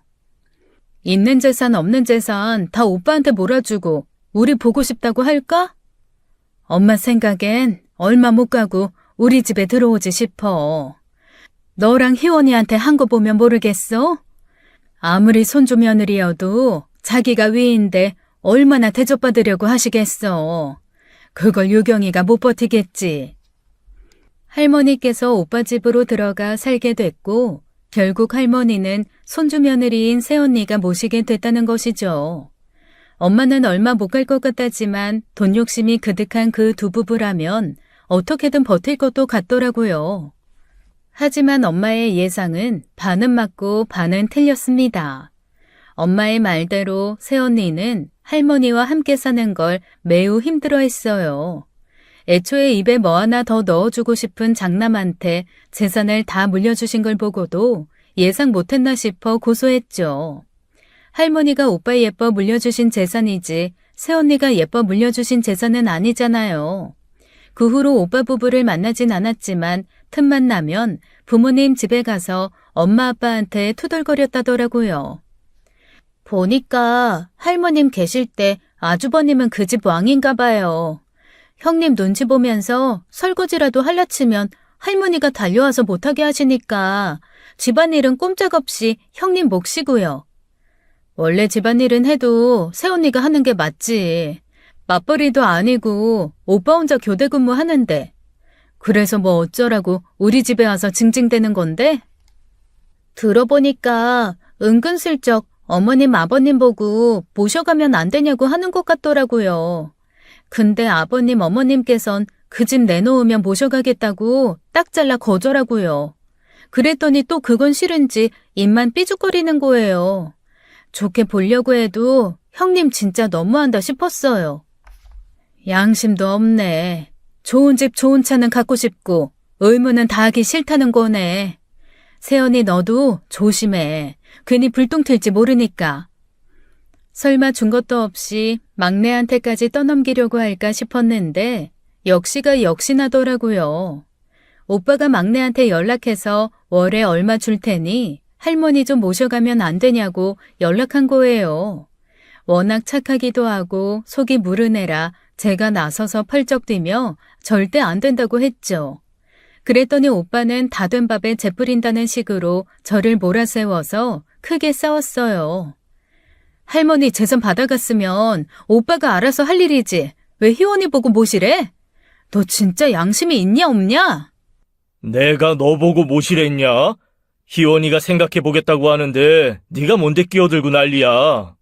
A: 있는 재산 없는 재산 다 오빠한테 몰아주고 우리 보고 싶다고 할까? 엄마 생각엔 얼마 못 가고 우리 집에 들어오지 싶어. 너랑 희원이한테 한 거 보면 모르겠어? 아무리 손주 며느리여도 자기가 위인데 얼마나 대접받으려고 하시겠어. 그걸 유경이가 못 버티겠지. 할머니께서 오빠 집으로 들어가 살게 됐고 결국 할머니는 손주 며느리인 새언니가 모시게 됐다는 것이죠. 엄마는 얼마 못 갈 것 같았지만 돈 욕심이 그득한 그 두 부부라면 어떻게든 버틸 것도 같더라고요. 하지만 엄마의 예상은 반은 맞고 반은 틀렸습니다. 엄마의 말대로 새언니는 할머니와 함께 사는 걸 매우 힘들어했어요. 애초에 입에 뭐 하나 더 넣어주고 싶은 장남한테 재산을 다 물려주신 걸 보고도 예상 못했나 싶어 고소했죠. 할머니가 오빠 예뻐 물려주신 재산이지 새언니가 예뻐 물려주신 재산은 아니잖아요. 그 후로 오빠 부부를 만나진 않았지만 틈만 나면 부모님 집에 가서 엄마 아빠한테 투덜거렸다더라고요. 보니까 할머님 계실 때 아주버님은 그 집 왕인가 봐요. 형님 눈치 보면서 설거지라도 할라치면 할머니가 달려와서 못하게 하시니까 집안일은 꼼짝없이 형님 몫이고요. 원래 집안일은 해도 새언니가 하는 게 맞지. 맞벌이도 아니고 오빠 혼자 교대 근무하는데. 그래서 뭐 어쩌라고 우리 집에 와서 징징대는 건데? 들어보니까 은근슬쩍 어머님 아버님 보고 모셔가면 안 되냐고 하는 것 같더라고요. 근데 아버님 어머님께선 그 집 내놓으면 모셔가겠다고 딱 잘라 거절하고요. 그랬더니 또 그건 싫은지 입만 삐죽거리는 거예요. 좋게 보려고 해도 형님 진짜 너무한다 싶었어요. 양심도 없네. 좋은 집 좋은 차는 갖고 싶고 의무는 다 하기 싫다는 거네. 세연이 너도 조심해. 괜히 불똥 튈지 모르니까. 설마 준 것도 없이 막내한테까지 떠넘기려고 할까 싶었는데 역시가 역시나더라고요. 오빠가 막내한테 연락해서 월에 얼마 줄 테니 할머니 좀 모셔가면 안 되냐고 연락한 거예요. 워낙 착하기도 하고 속이 무른 애라 제가 나서서 펄쩍 뛰며 절대 안 된다고 했죠. 그랬더니 오빠는 다 된 밥에 재 뿌린다는 식으로 저를 몰아세워서 크게 싸웠어요. 할머니 재산 받아갔으면 오빠가 알아서 할 일이지. 왜 희원이 보고 모시래? 너 진짜 양심이 있냐 없냐?
B: 내가 너 보고 모시랬냐? 희원이가 생각해보겠다고 하는데 네가 뭔데 끼어들고 난리야.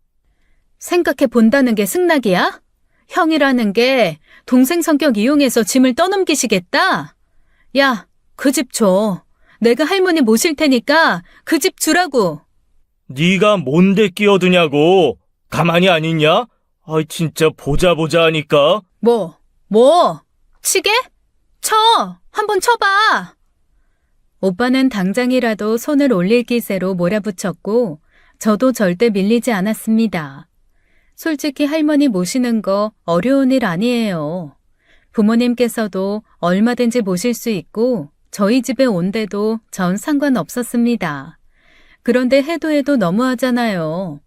A: 생각해 본다는 게 승낙이야? 형이라는 게 동생 성격 이용해서 짐을 떠넘기시겠다? 야, 그 집 줘. 내가 할머니 모실 테니까 그 집 주라고.
B: 네가 뭔데 끼어드냐고. 가만히 안 있냐? 아이 진짜 보자 하니까.
A: 뭐? 치게? 쳐! 한번 쳐봐! 오빠는 당장이라도 손을 올릴 기세로 몰아붙였고 저도 절대 밀리지 않았습니다. 솔직히 할머니 모시는 거 어려운 일 아니에요. 부모님께서도 얼마든지 모실 수 있고 저희 집에 온데도 전 상관없었습니다. 그런데 해도 너무하잖아요.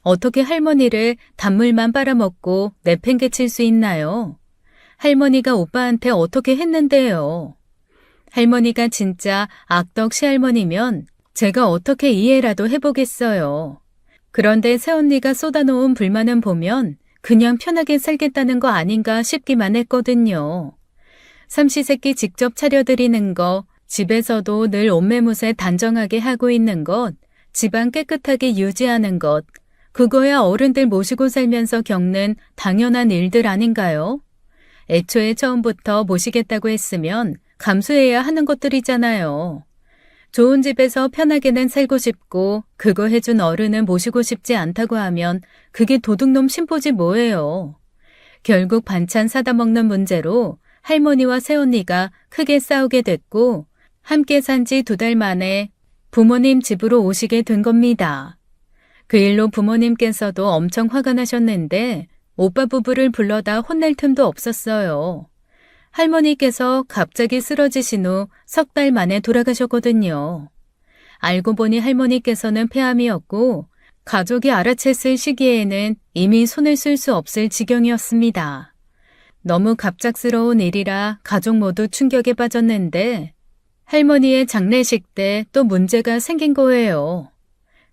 A: 어떻게 할머니를 단물만 빨아먹고 내팽개칠 수 있나요? 할머니가 오빠한테 어떻게 했는데요. 할머니가 진짜 악덕 시할머니면 제가 어떻게 이해라도 해보겠어요. 그런데 새언니가 쏟아놓은 불만은 보면 그냥 편하게 살겠다는 거 아닌가 싶기만 했거든요. 삼시세끼 직접 차려드리는 거, 집에서도 늘 옷매무새 단정하게 하고 있는 것, 집안 깨끗하게 유지하는 것, 그거야 어른들 모시고 살면서 겪는 당연한 일들 아닌가요? 애초에 처음부터 모시겠다고 했으면 감수해야 하는 것들이잖아요. 좋은 집에서 편하게는 살고 싶고 그거 해준 어른은 모시고 싶지 않다고 하면 그게 도둑놈 심보지 뭐예요. 결국 반찬 사다 먹는 문제로 할머니와 새언니가 크게 싸우게 됐고 함께 산 지 2달 만에 부모님 집으로 오시게 된 겁니다. 그 일로 부모님께서도 엄청 화가 나셨는데 오빠 부부를 불러다 혼낼 틈도 없었어요. 할머니께서 갑자기 쓰러지신 후 3달 만에 돌아가셨거든요. 알고 보니 할머니께서는 폐암이었고 가족이 알아챘을 시기에는 이미 손을 쓸 수 없을 지경이었습니다. 너무 갑작스러운 일이라 가족 모두 충격에 빠졌는데 할머니의 장례식 때 또 문제가 생긴 거예요.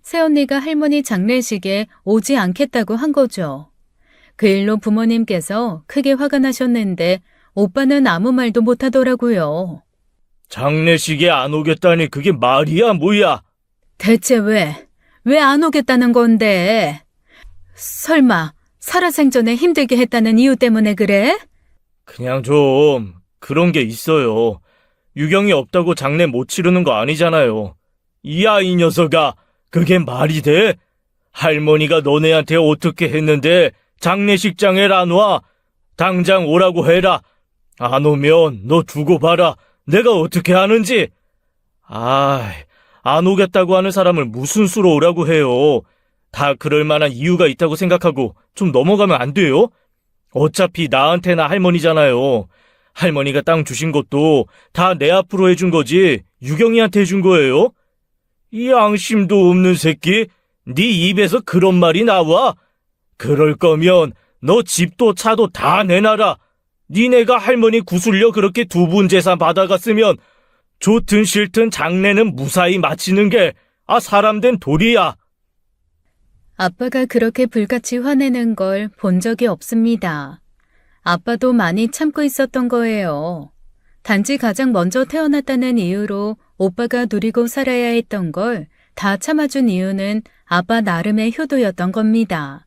A: 새언니가 할머니 장례식에 오지 않겠다고 한 거죠. 그 일로 부모님께서 크게 화가 나셨는데 오빠는 아무 말도 못 하더라고요.
B: 장례식에 안 오겠다니 그게 말이야, 뭐야?
A: 대체 왜 안 오겠다는 건데? 설마 살아생전에 힘들게 했다는 이유 때문에 그래?
B: 그냥 좀 그런 게 있어요. 유경이 없다고 장례 못 치르는 거 아니잖아요. 이야, 이 녀석아, 그게 말이 돼? 할머니가 너네한테 어떻게 했는데 장례식장에 안 와? 당장 오라고 해라. 안 오면 너 두고 봐라. 내가 어떻게 하는지. 안 오겠다고 하는 사람을 무슨 수로 오라고 해요. 다 그럴 만한 이유가 있다고 생각하고 좀 넘어가면 안 돼요? 어차피 나한테나 할머니잖아요. 할머니가 땅 주신 것도 다 내 앞으로 해준 거지 유경이한테 해준 거예요? 이 양심도 없는 새끼, 네 입에서 그런 말이 나와? 그럴 거면 너 집도 차도 다 내놔라. 니네가 할머니 구슬려 그렇게 두 분 재산 받아갔으면 좋든 싫든 장례는 무사히 마치는 게 사람 된 도리야.
A: 아빠가 그렇게 불같이 화내는 걸 본 적이 없습니다. 아빠도 많이 참고 있었던 거예요. 단지 가장 먼저 태어났다는 이유로 오빠가 누리고 살아야 했던 걸 다 참아준 이유는 아빠 나름의 효도였던 겁니다.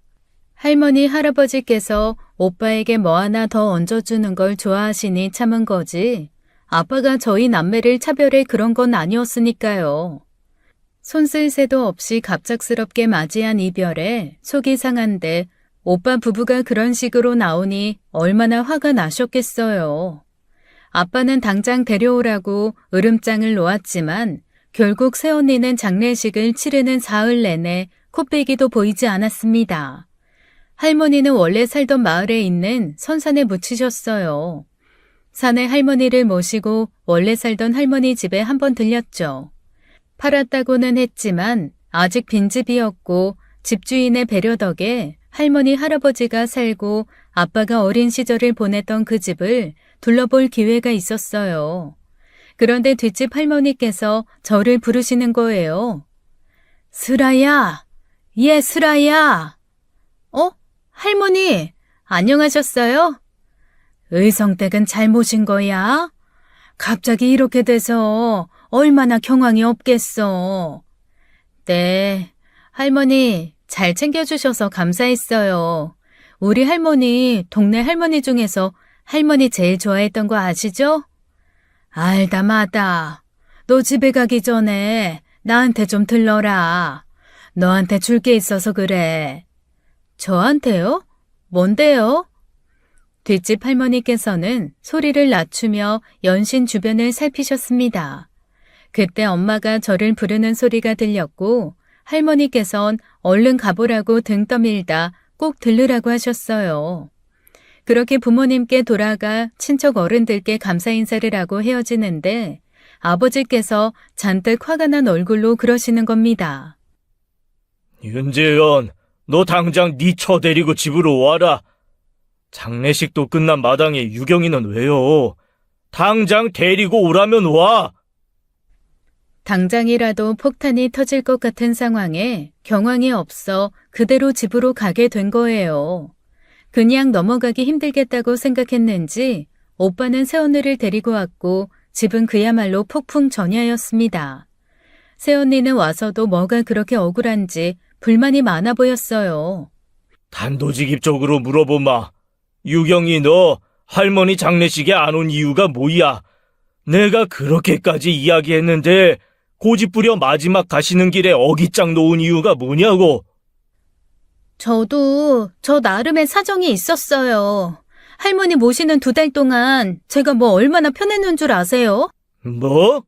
A: 할머니, 할아버지께서 오빠에게 뭐 하나 더 얹어주는 걸 좋아하시니 참은 거지 아빠가 저희 남매를 차별해 그런 건 아니었으니까요. 손쓸 새도 없이 갑작스럽게 맞이한 이별에 속이 상한데 오빠 부부가 그런 식으로 나오니 얼마나 화가 나셨겠어요. 아빠는 당장 데려오라고 으름장을 놓았지만 결국 새언니는 장례식을 치르는 사흘 내내 코빼기도 보이지 않았습니다. 할머니는 원래 살던 마을에 있는 선산에 묻히셨어요. 산에 할머니를 모시고 원래 살던 할머니 집에 한번 들렸죠. 팔았다고는 했지만 아직 빈집이었고 집주인의 배려 덕에 할머니, 할아버지가 살고 아빠가 어린 시절을 보냈던 그 집을 둘러볼 기회가 있었어요. 그런데 뒷집 할머니께서 저를 부르시는 거예요. 슬아야, 슬아야. 할머니, 안녕하셨어요? 의성댁은 잘 모신 거야? 갑자기 이렇게 돼서 얼마나 경황이 없겠어. 네, 할머니 잘 챙겨주셔서 감사했어요. 우리 할머니 동네 할머니 중에서 할머니 제일 좋아했던 거 아시죠? 알다 마다. 너 집에 가기 전에 나한테 좀 들러라. 너한테 줄 게 있어서 그래. 저한테요? 뭔데요? 뒷집 할머니께서는 소리를 낮추며 연신 주변을 살피셨습니다. 그때 엄마가 저를 부르는 소리가 들렸고 할머니께선 얼른 가보라고 등 떠밀다 꼭 들르라고 하셨어요. 그렇게 부모님께 돌아가 친척 어른들께 감사 인사를 하고 헤어지는데 아버지께서 잔뜩 화가 난 얼굴로 그러시는 겁니다.
B: 윤재현, 너 당장 네 처 데리고 집으로 와라. 장례식도 끝난 마당에 유경이는 왜요? 당장 데리고 오라면 와.
A: 당장이라도 폭탄이 터질 것 같은 상황에 경황이 없어 그대로 집으로 가게 된 거예요. 그냥 넘어가기 힘들겠다고 생각했는지 오빠는 새언니를 데리고 왔고 집은 그야말로 폭풍 전야였습니다. 새언니는 와서도 뭐가 그렇게 억울한지 불만이 많아 보였어요.
B: 단도직입적으로 물어보마. 유경이 너 할머니 장례식에 안 온 이유가 뭐야? 내가 그렇게까지 이야기했는데 고집부려 마지막 가시는 길에 어깃장 놓은 이유가 뭐냐고.
A: 저도 저 나름의 사정이 있었어요. 할머니 모시는 2달 동안 제가 뭐 얼마나 편했는 줄 아세요?
B: 뭐?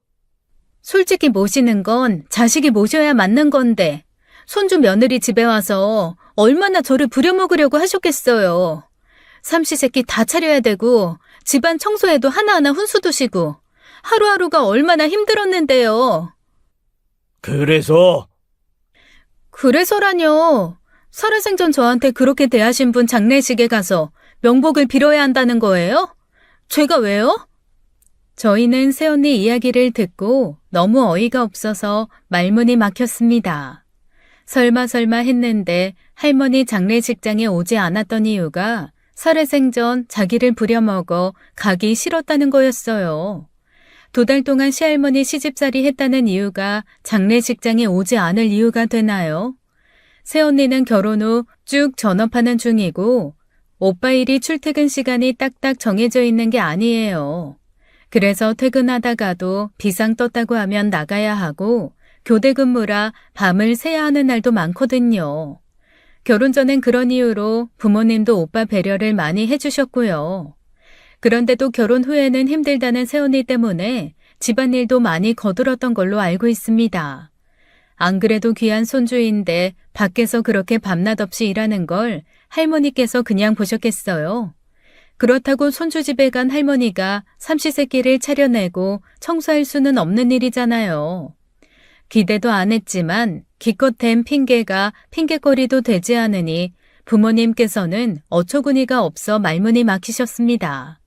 A: 솔직히 모시는 건 자식이 모셔야 맞는 건데 손주 며느리 집에 와서 얼마나 저를 부려먹으려고 하셨겠어요. 삼시세끼 다 차려야 되고 집안 청소에도 하나하나 훈수 두시고 하루하루가 얼마나 힘들었는데요.
B: 그래서라뇨.
A: 살아생전 저한테 그렇게 대하신 분 장례식에 가서 명복을 빌어야 한다는 거예요? 제가 왜요? 저희는 새언니 이야기를 듣고 너무 어이가 없어서 말문이 막혔습니다. 설마 했는데 할머니 장례식장에 오지 않았던 이유가 살해생전 자기를 부려먹어 가기 싫었다는 거였어요. 2달 동안 시할머니 시집살이 했다는 이유가 장례식장에 오지 않을 이유가 되나요? 새언니는 결혼 후 쭉 전업하는 중이고 오빠 일이 출퇴근 시간이 딱딱 정해져 있는 게 아니에요. 그래서 퇴근하다가도 비상 떴다고 하면 나가야 하고 교대 근무라 밤을 새야 하는 날도 많거든요. 결혼 전엔 그런 이유로 부모님도 오빠 배려를 많이 해주셨고요. 그런데도 결혼 후에는 힘들다는 새언니 때문에 집안일도 많이 거들었던 걸로 알고 있습니다. 안 그래도 귀한 손주인데 밖에서 그렇게 밤낮 없이 일하는 걸 할머니께서 그냥 보셨겠어요. 그렇다고 손주 집에 간 할머니가 삼시세끼를 차려내고 청소할 수는 없는 일이잖아요. 기대도 안 했지만 기껏 댄 핑계가 핑계거리도 되지 않으니 부모님께서는 어처구니가 없어 말문이 막히셨습니다.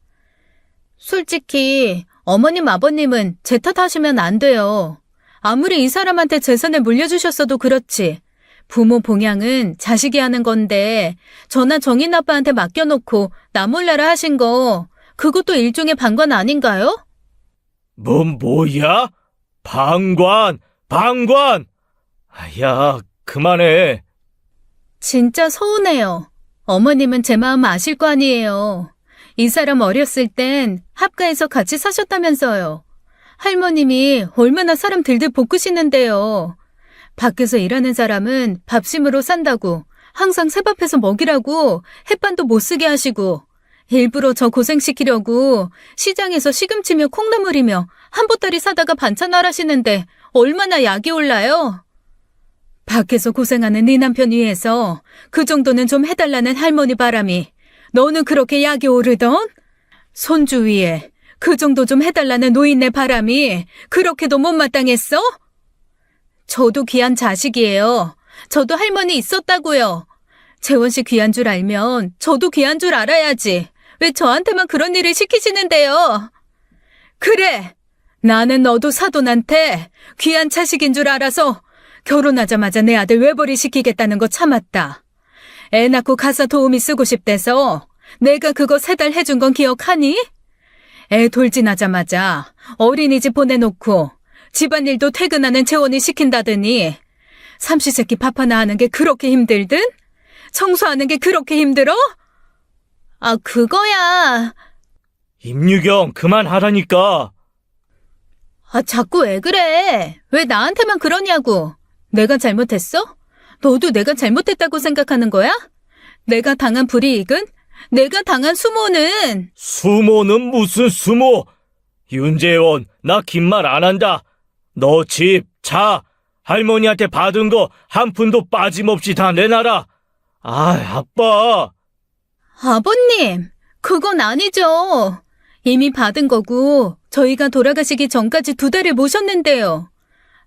A: 솔직히 어머님 아버님은 제 탓하시면 안 돼요. 아무리 이 사람한테 재산을 물려주셨어도 그렇지. 부모 봉양은 자식이 하는 건데 저나 정인 아빠한테 맡겨놓고 나 몰라라 하신 거 그것도 일종의 방관 아닌가요?
B: 뭐야? 방관! 야, 그만해.
A: 진짜 서운해요. 어머님은 제 마음 아실 거 아니에요. 이 사람 어렸을 땐 합가에서 같이 사셨다면서요. 할머님이 얼마나 사람 들들 볶으시는데요. 밖에서 일하는 사람은 밥심으로 산다고 항상 새밥해서 먹이라고 햇반도 못 쓰게 하시고 일부러 저 고생시키려고 시장에서 시금치며 콩나물이며 한 보따리 사다가 반찬하라시는데 얼마나 약이 올라요? 밖에서 고생하는 네 남편 위해서 그 정도는 좀 해달라는 할머니 바람이 너는 그렇게 약이 오르던? 손주 위에 그 정도 좀 해달라는 노인네 바람이 그렇게도 못마땅했어? 저도 귀한 자식이에요. 저도 할머니 있었다고요. 재원 씨 귀한 줄 알면 저도 귀한 줄 알아야지. 왜 저한테만 그런 일을 시키시는데요? 그래! 나는 너도 사돈한테 귀한 자식인 줄 알아서 결혼하자마자 내 아들 외벌이 시키겠다는 거 참았다. 애 낳고 가사 도우미 쓰고 싶대서 내가 그거 3달 해준 건 기억하니? 애 돌진하자마자 어린이집 보내놓고 집안일도 퇴근하는 재원이 시킨다더니 삼시세끼 밥 하나 하는 게 그렇게 힘들든? 청소하는 게 그렇게 힘들어? 아, 그거야.
B: 임유경, 그만하라니까.
A: 아, 자꾸 왜 그래? 왜 나한테만 그러냐고. 내가 잘못했어? 너도 내가 잘못했다고 생각하는 거야? 내가 당한 불이익은? 내가 당한 수모는?
B: 수모는 무슨 수모? 윤재원, 나 긴 말 안 한다. 너 집, 차, 할머니한테 받은 거 한 푼도 빠짐없이 다 내놔라. 아빠.
A: 아버님, 그건 아니죠. 이미 받은 거고 저희가 돌아가시기 전까지 2달을 모셨는데요.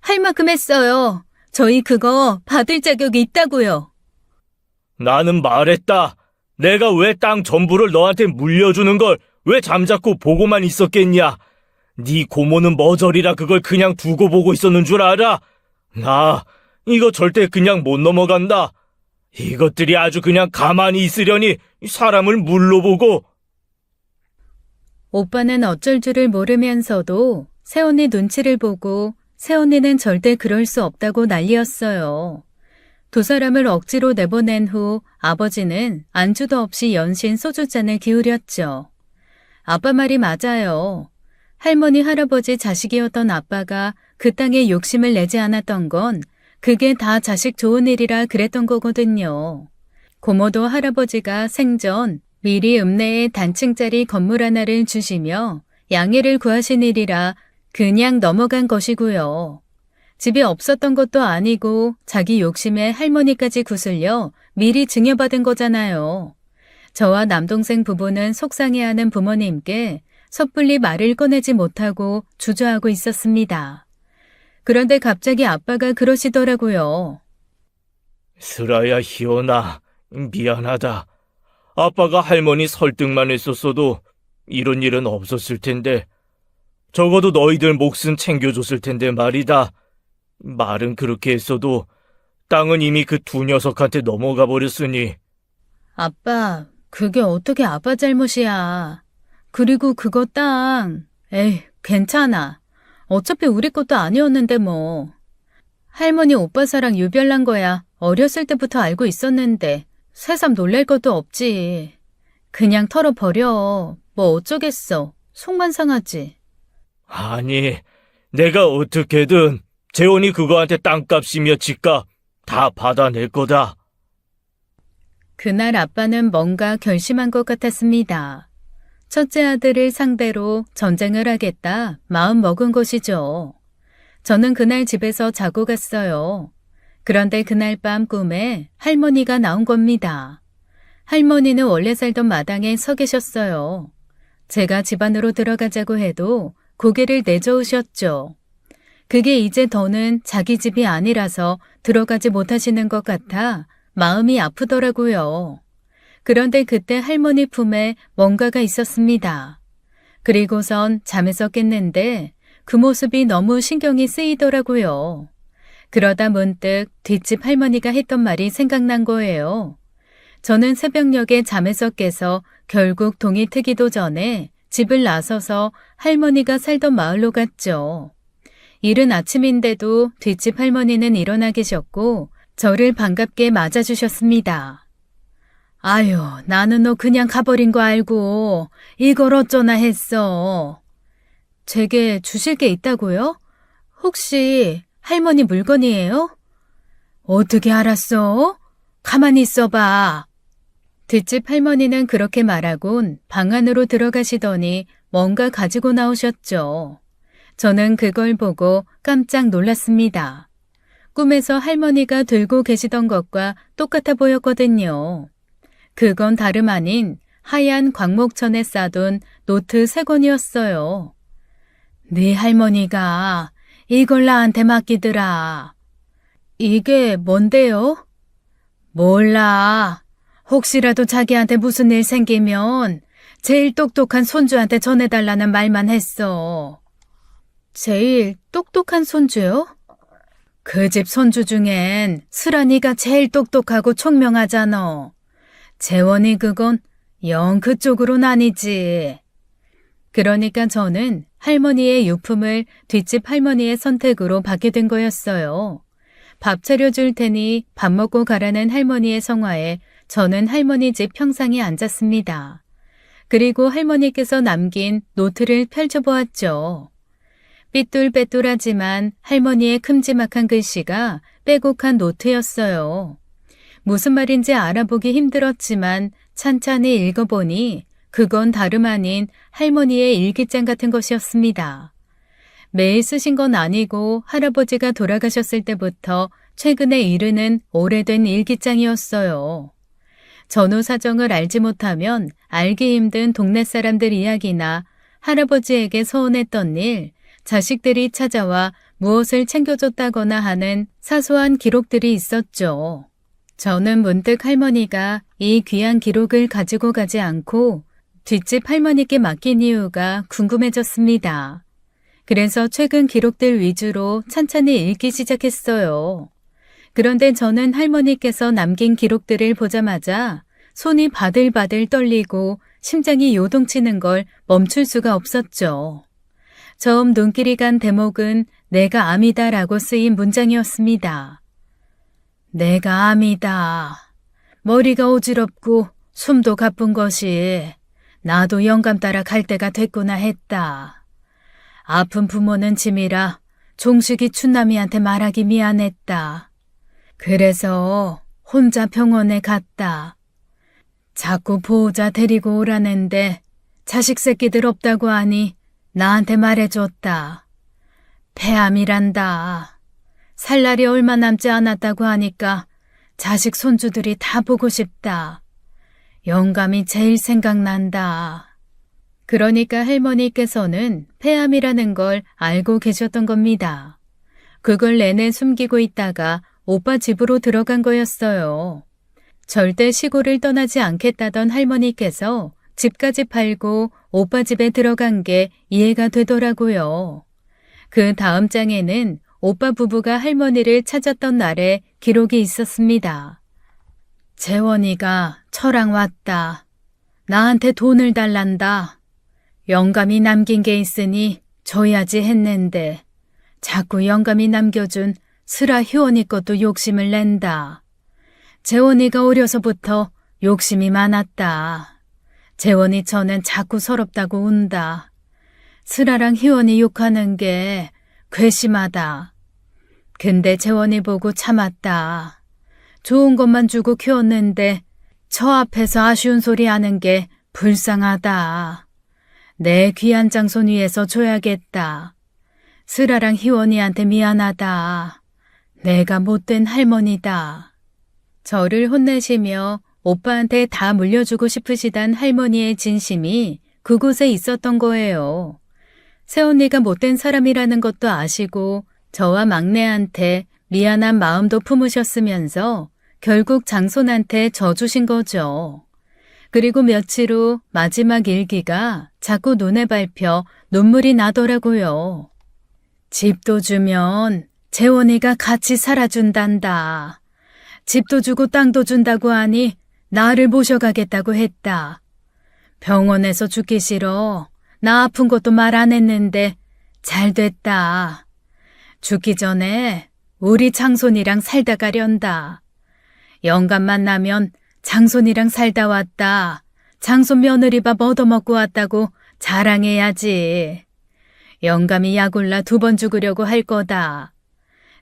A: 할 만큼 했어요. 저희 그거 받을 자격이 있다고요.
B: 나는 말했다. 내가 왜 땅 전부를 너한테 물려주는 걸 왜 잠자코 보고만 있었겠냐. 네 고모는 머저리라 그걸 그냥 두고 보고 있었는 줄 알아? 나 이거 절대 그냥 못 넘어간다. 이것들이 아주 그냥 가만히 있으려니 사람을 물로 보고.
A: 오빠는 어쩔 줄을 모르면서도 새언니 눈치를 보고 새언니는 절대 그럴 수 없다고 난리였어요. 2 사람을 억지로 내보낸 후 아버지는 안주도 없이 연신 소주잔을 기울였죠. 아빠 말이 맞아요. 할머니, 할아버지 자식이었던 아빠가 그 땅에 욕심을 내지 않았던 건 그게 다 자식 좋은 일이라 그랬던 거거든요. 고모도 할아버지가 생전 미리 읍내에 단층짜리 건물 하나를 주시며 양해를 구하신 일이라 그냥 넘어간 것이고요. 집이 없었던 것도 아니고 자기 욕심에 할머니까지 구슬려 미리 증여받은 거잖아요. 저와 남동생 부부는 속상해하는 부모님께 섣불리 말을 꺼내지 못하고 주저하고 있었습니다. 그런데 갑자기 아빠가 그러시더라고요.
B: 슬아야, 희원아, 미안하다. 아빠가 할머니 설득만 했었어도 이런 일은 없었을 텐데, 적어도 너희들 몫은 챙겨줬을 텐데 말이다. 말은 그렇게 했어도 땅은 이미 그 두 녀석한테 넘어가 버렸으니.
A: 아빠, 그게 어떻게 아빠 잘못이야. 그리고 그거 땅, 에이, 괜찮아. 어차피 우리 것도 아니었는데 뭐. 할머니 오빠 사랑 유별난 거야. 어렸을 때부터 알고 있었는데 새삼 놀랄 것도 없지. 그냥 털어버려. 뭐 어쩌겠어. 속만 상하지.
B: 아니, 내가 어떻게든 재원이 그거한테 땅값이며 집값 다 받아낼 거다.
A: 그날 아빠는 뭔가 결심한 것 같았습니다. 첫째 아들을 상대로 전쟁을 하겠다 마음 먹은 것이죠. 저는 그날 집에서 자고 갔어요. 그런데 그날 밤 꿈에 할머니가 나온 겁니다. 할머니는 원래 살던 마당에 서 계셨어요. 제가 집 안으로 들어가자고 해도 고개를 내저으셨죠. 그게 이제 더는 자기 집이 아니라서 들어가지 못하시는 것 같아 마음이 아프더라고요. 그런데 그때 할머니 품에 뭔가가 있었습니다. 그리고선 잠에서 깼는데 그 모습이 너무 신경이 쓰이더라고요. 그러다 문득 뒷집 할머니가 했던 말이 생각난 거예요. 저는 새벽녘에 잠에서 깨서 결국 동이 트기도 전에 집을 나서서 할머니가 살던 마을로 갔죠. 이른 아침인데도 뒷집 할머니는 일어나 계셨고 저를 반갑게 맞아주셨습니다. 아유, 나는 너 그냥 가버린 거 알고 이걸 어쩌나 했어. 제게 주실 게 있다고요? 혹시 할머니 물건이에요? 어떻게 알았어? 가만히 있어봐. 뒷집 할머니는 그렇게 말하곤 방 안으로 들어가시더니 뭔가 가지고 나오셨죠. 저는 그걸 보고 깜짝 놀랐습니다. 꿈에서 할머니가 들고 계시던 것과 똑같아 보였거든요. 그건 다름 아닌 하얀 광목천에 싸둔 노트 3권이었어요. 네 할머니가 이걸 나한테 맡기더라. 이게 뭔데요? 몰라. 혹시라도 자기한테 무슨 일 생기면 제일 똑똑한 손주한테 전해달라는 말만 했어. 제일 똑똑한 손주요? 그 집 손주 중엔 슬아니가 제일 똑똑하고 총명하잖아. 재원이 그건 영 그쪽으로는 아니지. 그러니까 저는 할머니의 유품을 뒷집 할머니의 선택으로 받게 된 거였어요. 밥 차려줄 테니 밥 먹고 가라는 할머니의 성화에 저는 할머니 집 평상에 앉았습니다. 그리고 할머니께서 남긴 노트를 펼쳐보았죠. 삐뚤빼뚤하지만 할머니의 큼지막한 글씨가 빼곡한 노트였어요. 무슨 말인지 알아보기 힘들었지만 찬찬히 읽어보니 그건 다름 아닌 할머니의 일기장 같은 것이었습니다. 매일 쓰신 건 아니고 할아버지가 돌아가셨을 때부터 최근에 이르는 오래된 일기장이었어요. 전후 사정을 알지 못하면 알기 힘든 동네 사람들 이야기나 할아버지에게 서운했던 일, 자식들이 찾아와 무엇을 챙겨줬다거나 하는 사소한 기록들이 있었죠. 저는 문득 할머니가 이 귀한 기록을 가지고 가지 않고 뒷집 할머니께 맡긴 이유가 궁금해졌습니다. 그래서 최근 기록들 위주로 찬찬히 읽기 시작했어요. 그런데 저는 할머니께서 남긴 기록들을 보자마자 손이 바들바들 떨리고 심장이 요동치는 걸 멈출 수가 없었죠. 처음 눈길이 간 대목은 내가 암이다라고 쓰인 문장이었습니다. 내가 암이다. 머리가 어지럽고 숨도 가쁜 것이 나도 영감 따라 갈 때가 됐구나 했다. 아픈 부모는 짐이라 종식이 춘남이한테 말하기 미안했다. 그래서 혼자 병원에 갔다. 자꾸 보호자 데리고 오라는데 자식 새끼들 없다고 하니 나한테 말해줬다. 폐암이란다. 살 날이 얼마 남지 않았다고 하니까 자식 손주들이 다 보고 싶다. 영감이 제일 생각난다. 그러니까 할머니께서는 폐암이라는 걸 알고 계셨던 겁니다. 그걸 내내 숨기고 있다가 오빠 집으로 들어간 거였어요. 절대 시골을 떠나지 않겠다던 할머니께서 집까지 팔고 오빠 집에 들어간 게 이해가 되더라고요. 그 다음 장에는 오빠 부부가 할머니를 찾았던 날에 기록이 있었습니다. 재원이가 처랑 왔다. 나한테 돈을 달란다. 영감이 남긴 게 있으니 줘야지 했는데 자꾸 영감이 남겨준 슬아 효원이 것도 욕심을 낸다. 재원이가 어려서부터 욕심이 많았다. 재원이 저는 자꾸 서럽다고 운다. 슬아랑 희원이 욕하는 게 괘씸하다. 근데 재원이 보고 참았다. 좋은 것만 주고 키웠는데 저 앞에서 아쉬운 소리 하는 게 불쌍하다. 내 귀한 장손 위에서 줘야겠다. 슬아랑 희원이한테 미안하다. 내가 못된 할머니다. 저를 혼내시며 오빠한테 다 물려주고 싶으시단 할머니의 진심이 그곳에 있었던 거예요. 새언니가 못된 사람이라는 것도 아시고 저와 막내한테 미안한 마음도 품으셨으면서 결국 장손한테 져주신 거죠. 그리고 며칠 후 마지막 일기가 자꾸 눈에 밟혀 눈물이 나더라고요. 집도 주면 재원이가 같이 살아준단다. 집도 주고 땅도 준다고 하니 나를 모셔가겠다고 했다. 병원에서 죽기 싫어. 나 아픈 것도 말 안 했는데 잘 됐다. 죽기 전에 우리 장손이랑 살다 가련다. 영감 만나면 장손이랑 살다 왔다. 장손 며느리밥 얻어먹고 왔다고 자랑해야지. 영감이 약올라 2번 죽으려고 할 거다.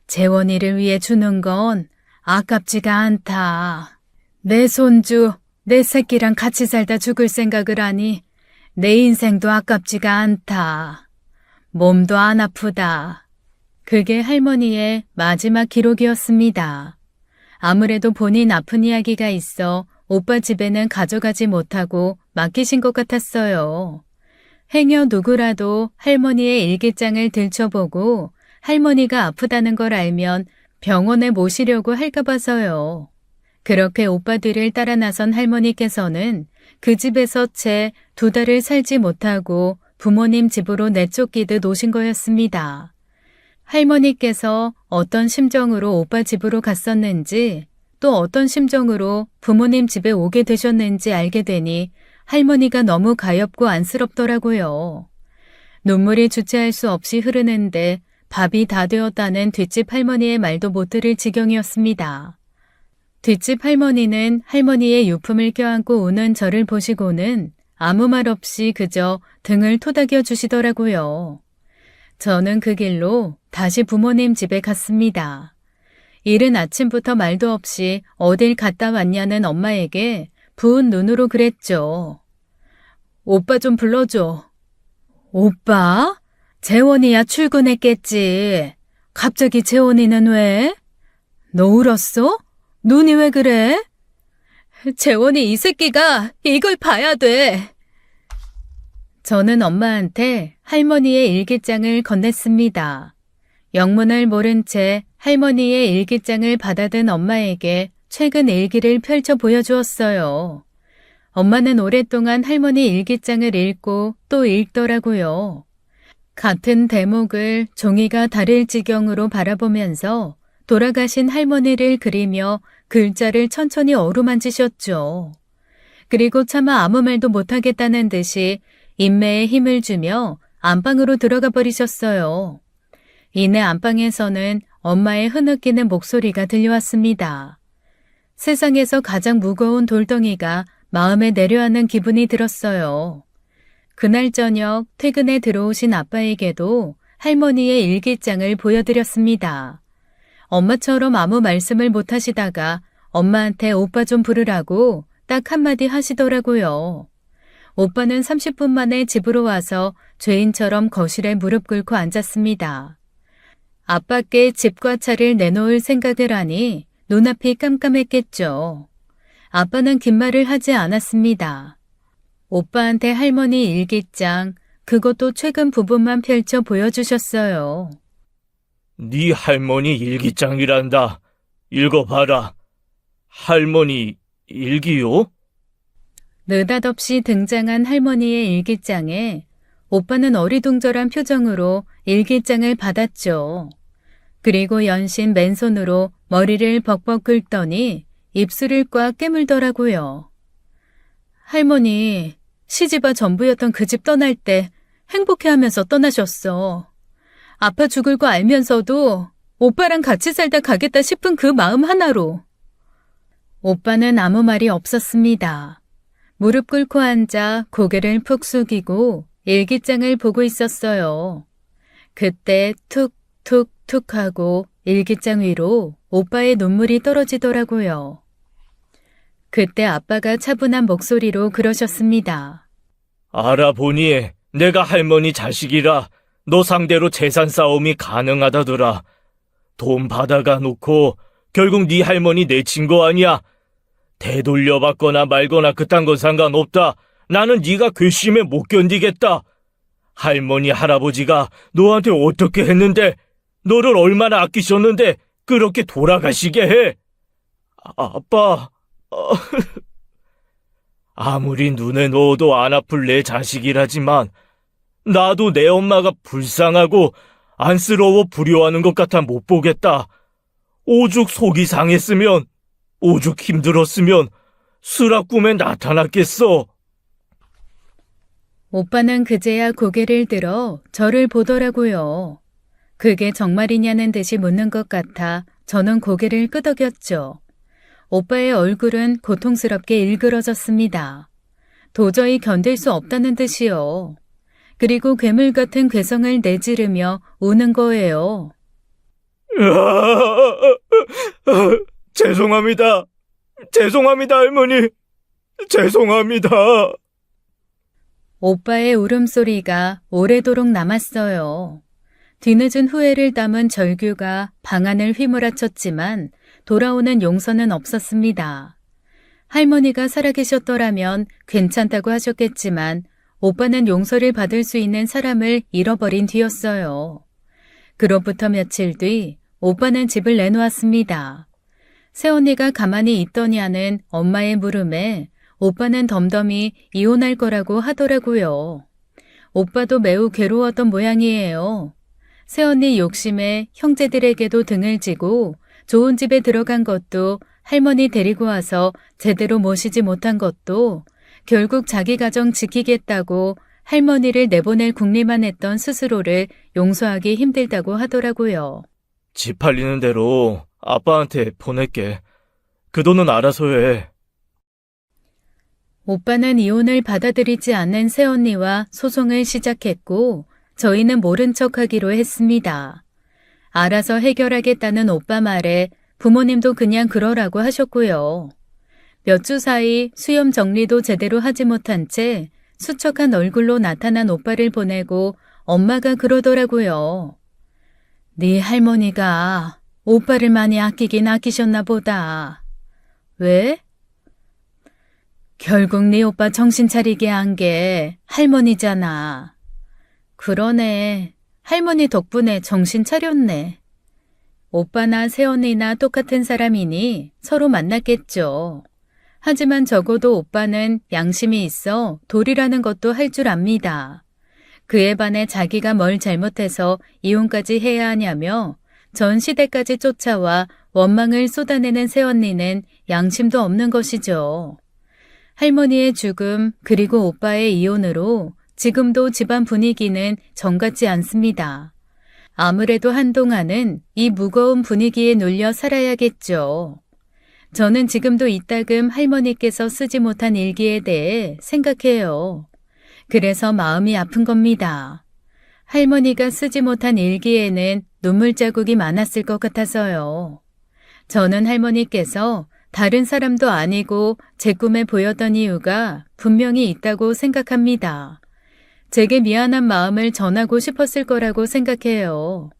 A: 재원이를 위해 주는 건 아깝지가 않다. 내 손주, 내 새끼랑 같이 살다 죽을 생각을 하니 내 인생도 아깝지가 않다. 몸도 안 아프다. 그게 할머니의 마지막 기록이었습니다. 아무래도 본인 아픈 이야기가 있어 오빠 집에는 가져가지 못하고 맡기신 것 같았어요. 행여 누구라도 할머니의 일기장을 들춰보고 할머니가 아프다는 걸 알면 병원에 모시려고 할까 봐서요. 그렇게 오빠 뒤를 따라 나선 할머니께서는 그 집에서 채 2달을 살지 못하고 부모님 집으로 내쫓기듯 오신 거였습니다. 할머니께서 어떤 심정으로 오빠 집으로 갔었는지 또 어떤 심정으로 부모님 집에 오게 되셨는지 알게 되니 할머니가 너무 가엾고 안쓰럽더라고요. 눈물이 주체할 수 없이 흐르는데 밥이 다 되었다는 뒷집 할머니의 말도 못 들을 지경이었습니다. 뒷집 할머니는 할머니의 유품을 껴안고 우는 저를 보시고는 아무 말 없이 그저 등을 토닥여 주시더라고요. 저는 그 길로 다시 부모님 집에 갔습니다. 이른 아침부터 말도 없이 어딜 갔다 왔냐는 엄마에게 부은 눈으로 그랬죠. 오빠 좀 불러줘. 오빠? 재원이야 출근했겠지. 갑자기 재원이는 왜? 너 울었어? 눈이 왜 그래? 재원이 이 새끼가 이걸 봐야 돼. 저는 엄마한테 할머니의 일기장을 건넸습니다. 영문을 모른 채 할머니의 일기장을 받아든 엄마에게 최근 일기를 펼쳐 보여주었어요. 엄마는 오랫동안 할머니 일기장을 읽고 또 읽더라고요. 같은 대목을 종이가 다를 지경으로 바라보면서 돌아가신 할머니를 그리며 글자를 천천히 어루만지셨죠. 그리고 차마 아무 말도 못하겠다는 듯이 인매에 힘을 주며 안방으로 들어가 버리셨어요. 이내 안방에서는 엄마의 흐느끼는 목소리가 들려왔습니다. 세상에서 가장 무거운 돌덩이가 마음에 내려앉는 기분이 들었어요. 그날 저녁 퇴근에 들어오신 아빠에게도 할머니의 일기장을 보여드렸습니다. 엄마처럼 아무 말씀을 못하시다가 엄마한테 오빠 좀 부르라고 딱 한마디 하시더라고요. 오빠는 30분 만에 집으로 와서 죄인처럼 거실에 무릎 꿇고 앉았습니다. 아빠께 집과 차를 내놓을 생각을 하니 눈앞이 깜깜했겠죠. 아빠는 긴 말을 하지 않았습니다. 오빠한테 할머니 일기장, 그것도 최근 부분만 펼쳐 보여주셨어요.
B: 네 할머니 일기장이란다. 읽어봐라. 할머니 일기요?
A: 느닷없이 등장한 할머니의 일기장에 오빠는 어리둥절한 표정으로 일기장을 받았죠. 그리고 연신 맨손으로 머리를 벅벅 긁더니 입술을 꽉 깨물더라고요. 할머니, 시집아 전부였던 그 집 떠날 때 행복해하면서 떠나셨어. 아파 죽을 거 알면서도 오빠랑 같이 살다 가겠다 싶은 그 마음 하나로. 오빠는 아무 말이 없었습니다. 무릎 꿇고 앉아 고개를 푹 숙이고 일기장을 보고 있었어요. 그때 툭툭툭 하고 일기장 위로 오빠의 눈물이 떨어지더라고요. 그때 아빠가 차분한 목소리로 그러셨습니다.
B: 알아보니 내가 할머니 자식이라 너 상대로 재산 싸움이 가능하다더라. 돈 받아가 놓고 결국 네 할머니 내친 거 아니야. 되돌려받거나 말거나 그딴 건 상관없다. 나는 네가 괘씸해 못 견디겠다. 할머니 할아버지가 너한테 어떻게 했는데, 너를 얼마나 아끼셨는데 그렇게 돌아가시게 해. 아빠, 아무리 눈에 넣어도 안 아플 내 자식이라지만 나도 내 엄마가 불쌍하고 안쓰러워 불효하는 것 같아 못 보겠다. 오죽 속이 상했으면, 오죽 힘들었으면 수락 꿈에 나타났겠어.
A: 오빠는 그제야 고개를 들어 저를 보더라고요. 그게 정말이냐는 듯이 묻는 것 같아 저는 고개를 끄덕였죠. 오빠의 얼굴은 고통스럽게 일그러졌습니다. 도저히 견딜 수 없다는 듯이요. 그리고 괴물 같은 괴성을 내지르며 우는 거예요.
B: 죄송합니다. 죄송합니다, 할머니. 죄송합니다.
A: 오빠의 울음소리가 오래도록 남았어요. 뒤늦은 후회를 담은 절규가 방안을 휘몰아쳤지만 돌아오는 용서는 없었습니다. 할머니가 살아계셨더라면 괜찮다고 하셨겠지만 오빠는 용서를 받을 수 있는 사람을 잃어버린 뒤였어요. 그로부터 며칠 뒤 오빠는 집을 내놓았습니다. 새언니가 가만히 있더냐는 엄마의 물음에 오빠는 덤덤히 이혼할 거라고 하더라고요. 오빠도 매우 괴로웠던 모양이에요. 새언니 욕심에 형제들에게도 등을 지고 좋은 집에 들어간 것도 할머니 데리고 와서 제대로 모시지 못한 것도 결국 자기 가정 지키겠다고 할머니를 내보낼 궁리만 했던 스스로를 용서하기 힘들다고 하더라고요.
B: 집 팔리는 대로 아빠한테 보낼게. 그 돈은 알아서 해.
A: 오빠는 이혼을 받아들이지 않는 새언니와 소송을 시작했고 저희는 모른 척하기로 했습니다. 알아서 해결하겠다는 오빠 말에 부모님도 그냥 그러라고 하셨고요. 몇 주 사이 수염 정리도 제대로 하지 못한 채 수척한 얼굴로 나타난 오빠를 보내고 엄마가 그러더라고요. 네 할머니가 오빠를 많이 아끼긴 아끼셨나 보다. 왜? 결국 네 오빠 정신 차리게 한 게 할머니잖아. 그러네. 할머니 덕분에 정신 차렸네. 오빠나 새언니나 똑같은 사람이니 서로 만났겠죠. 하지만 적어도 오빠는 양심이 있어 도리라는 것도 할 줄 압니다. 그에 반해 자기가 뭘 잘못해서 이혼까지 해야 하냐며 전 시대까지 쫓아와 원망을 쏟아내는 새언니는 양심도 없는 것이죠. 할머니의 죽음 그리고 오빠의 이혼으로 지금도 집안 분위기는 정같지 않습니다. 아무래도 한동안은 이 무거운 분위기에 눌려 살아야겠죠. 저는 지금도 이따금 할머니께서 쓰지 못한 일기에 대해 생각해요. 그래서 마음이 아픈 겁니다. 할머니가 쓰지 못한 일기에는 눈물 자국이 많았을 것 같아서요. 저는 할머니께서 다른 사람도 아니고 제 꿈에 보였던 이유가 분명히 있다고 생각합니다. 제게 미안한 마음을 전하고 싶었을 거라고 생각해요.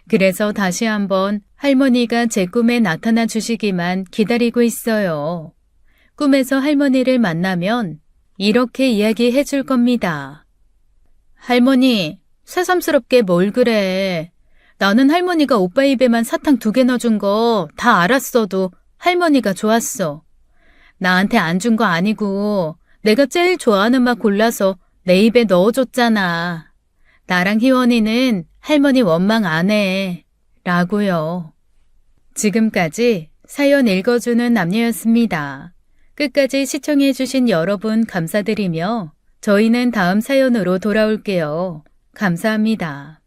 A: 그래서 다시 한번 할머니가 제 꿈에 나타나 주시기만 기다리고 있어요. 꿈에서 할머니를 만나면 이렇게 이야기해 줄 겁니다. 할머니, 새삼스럽게 뭘 그래. 나는 할머니가 오빠 입에만 사탕 2개 넣어준 거 다 알았어도 할머니가 좋았어. 나한테 안 준 거 아니고 내가 제일 좋아하는 맛 골라서 내 입에 넣어줬잖아. 나랑 희원이는 할머니 원망 안 해. 라고요. 지금까지 사연 읽어주는 남녀였습니다. 끝까지 시청해주신 여러분 감사드리며 저희는 다음 사연으로 돌아올게요. 감사합니다.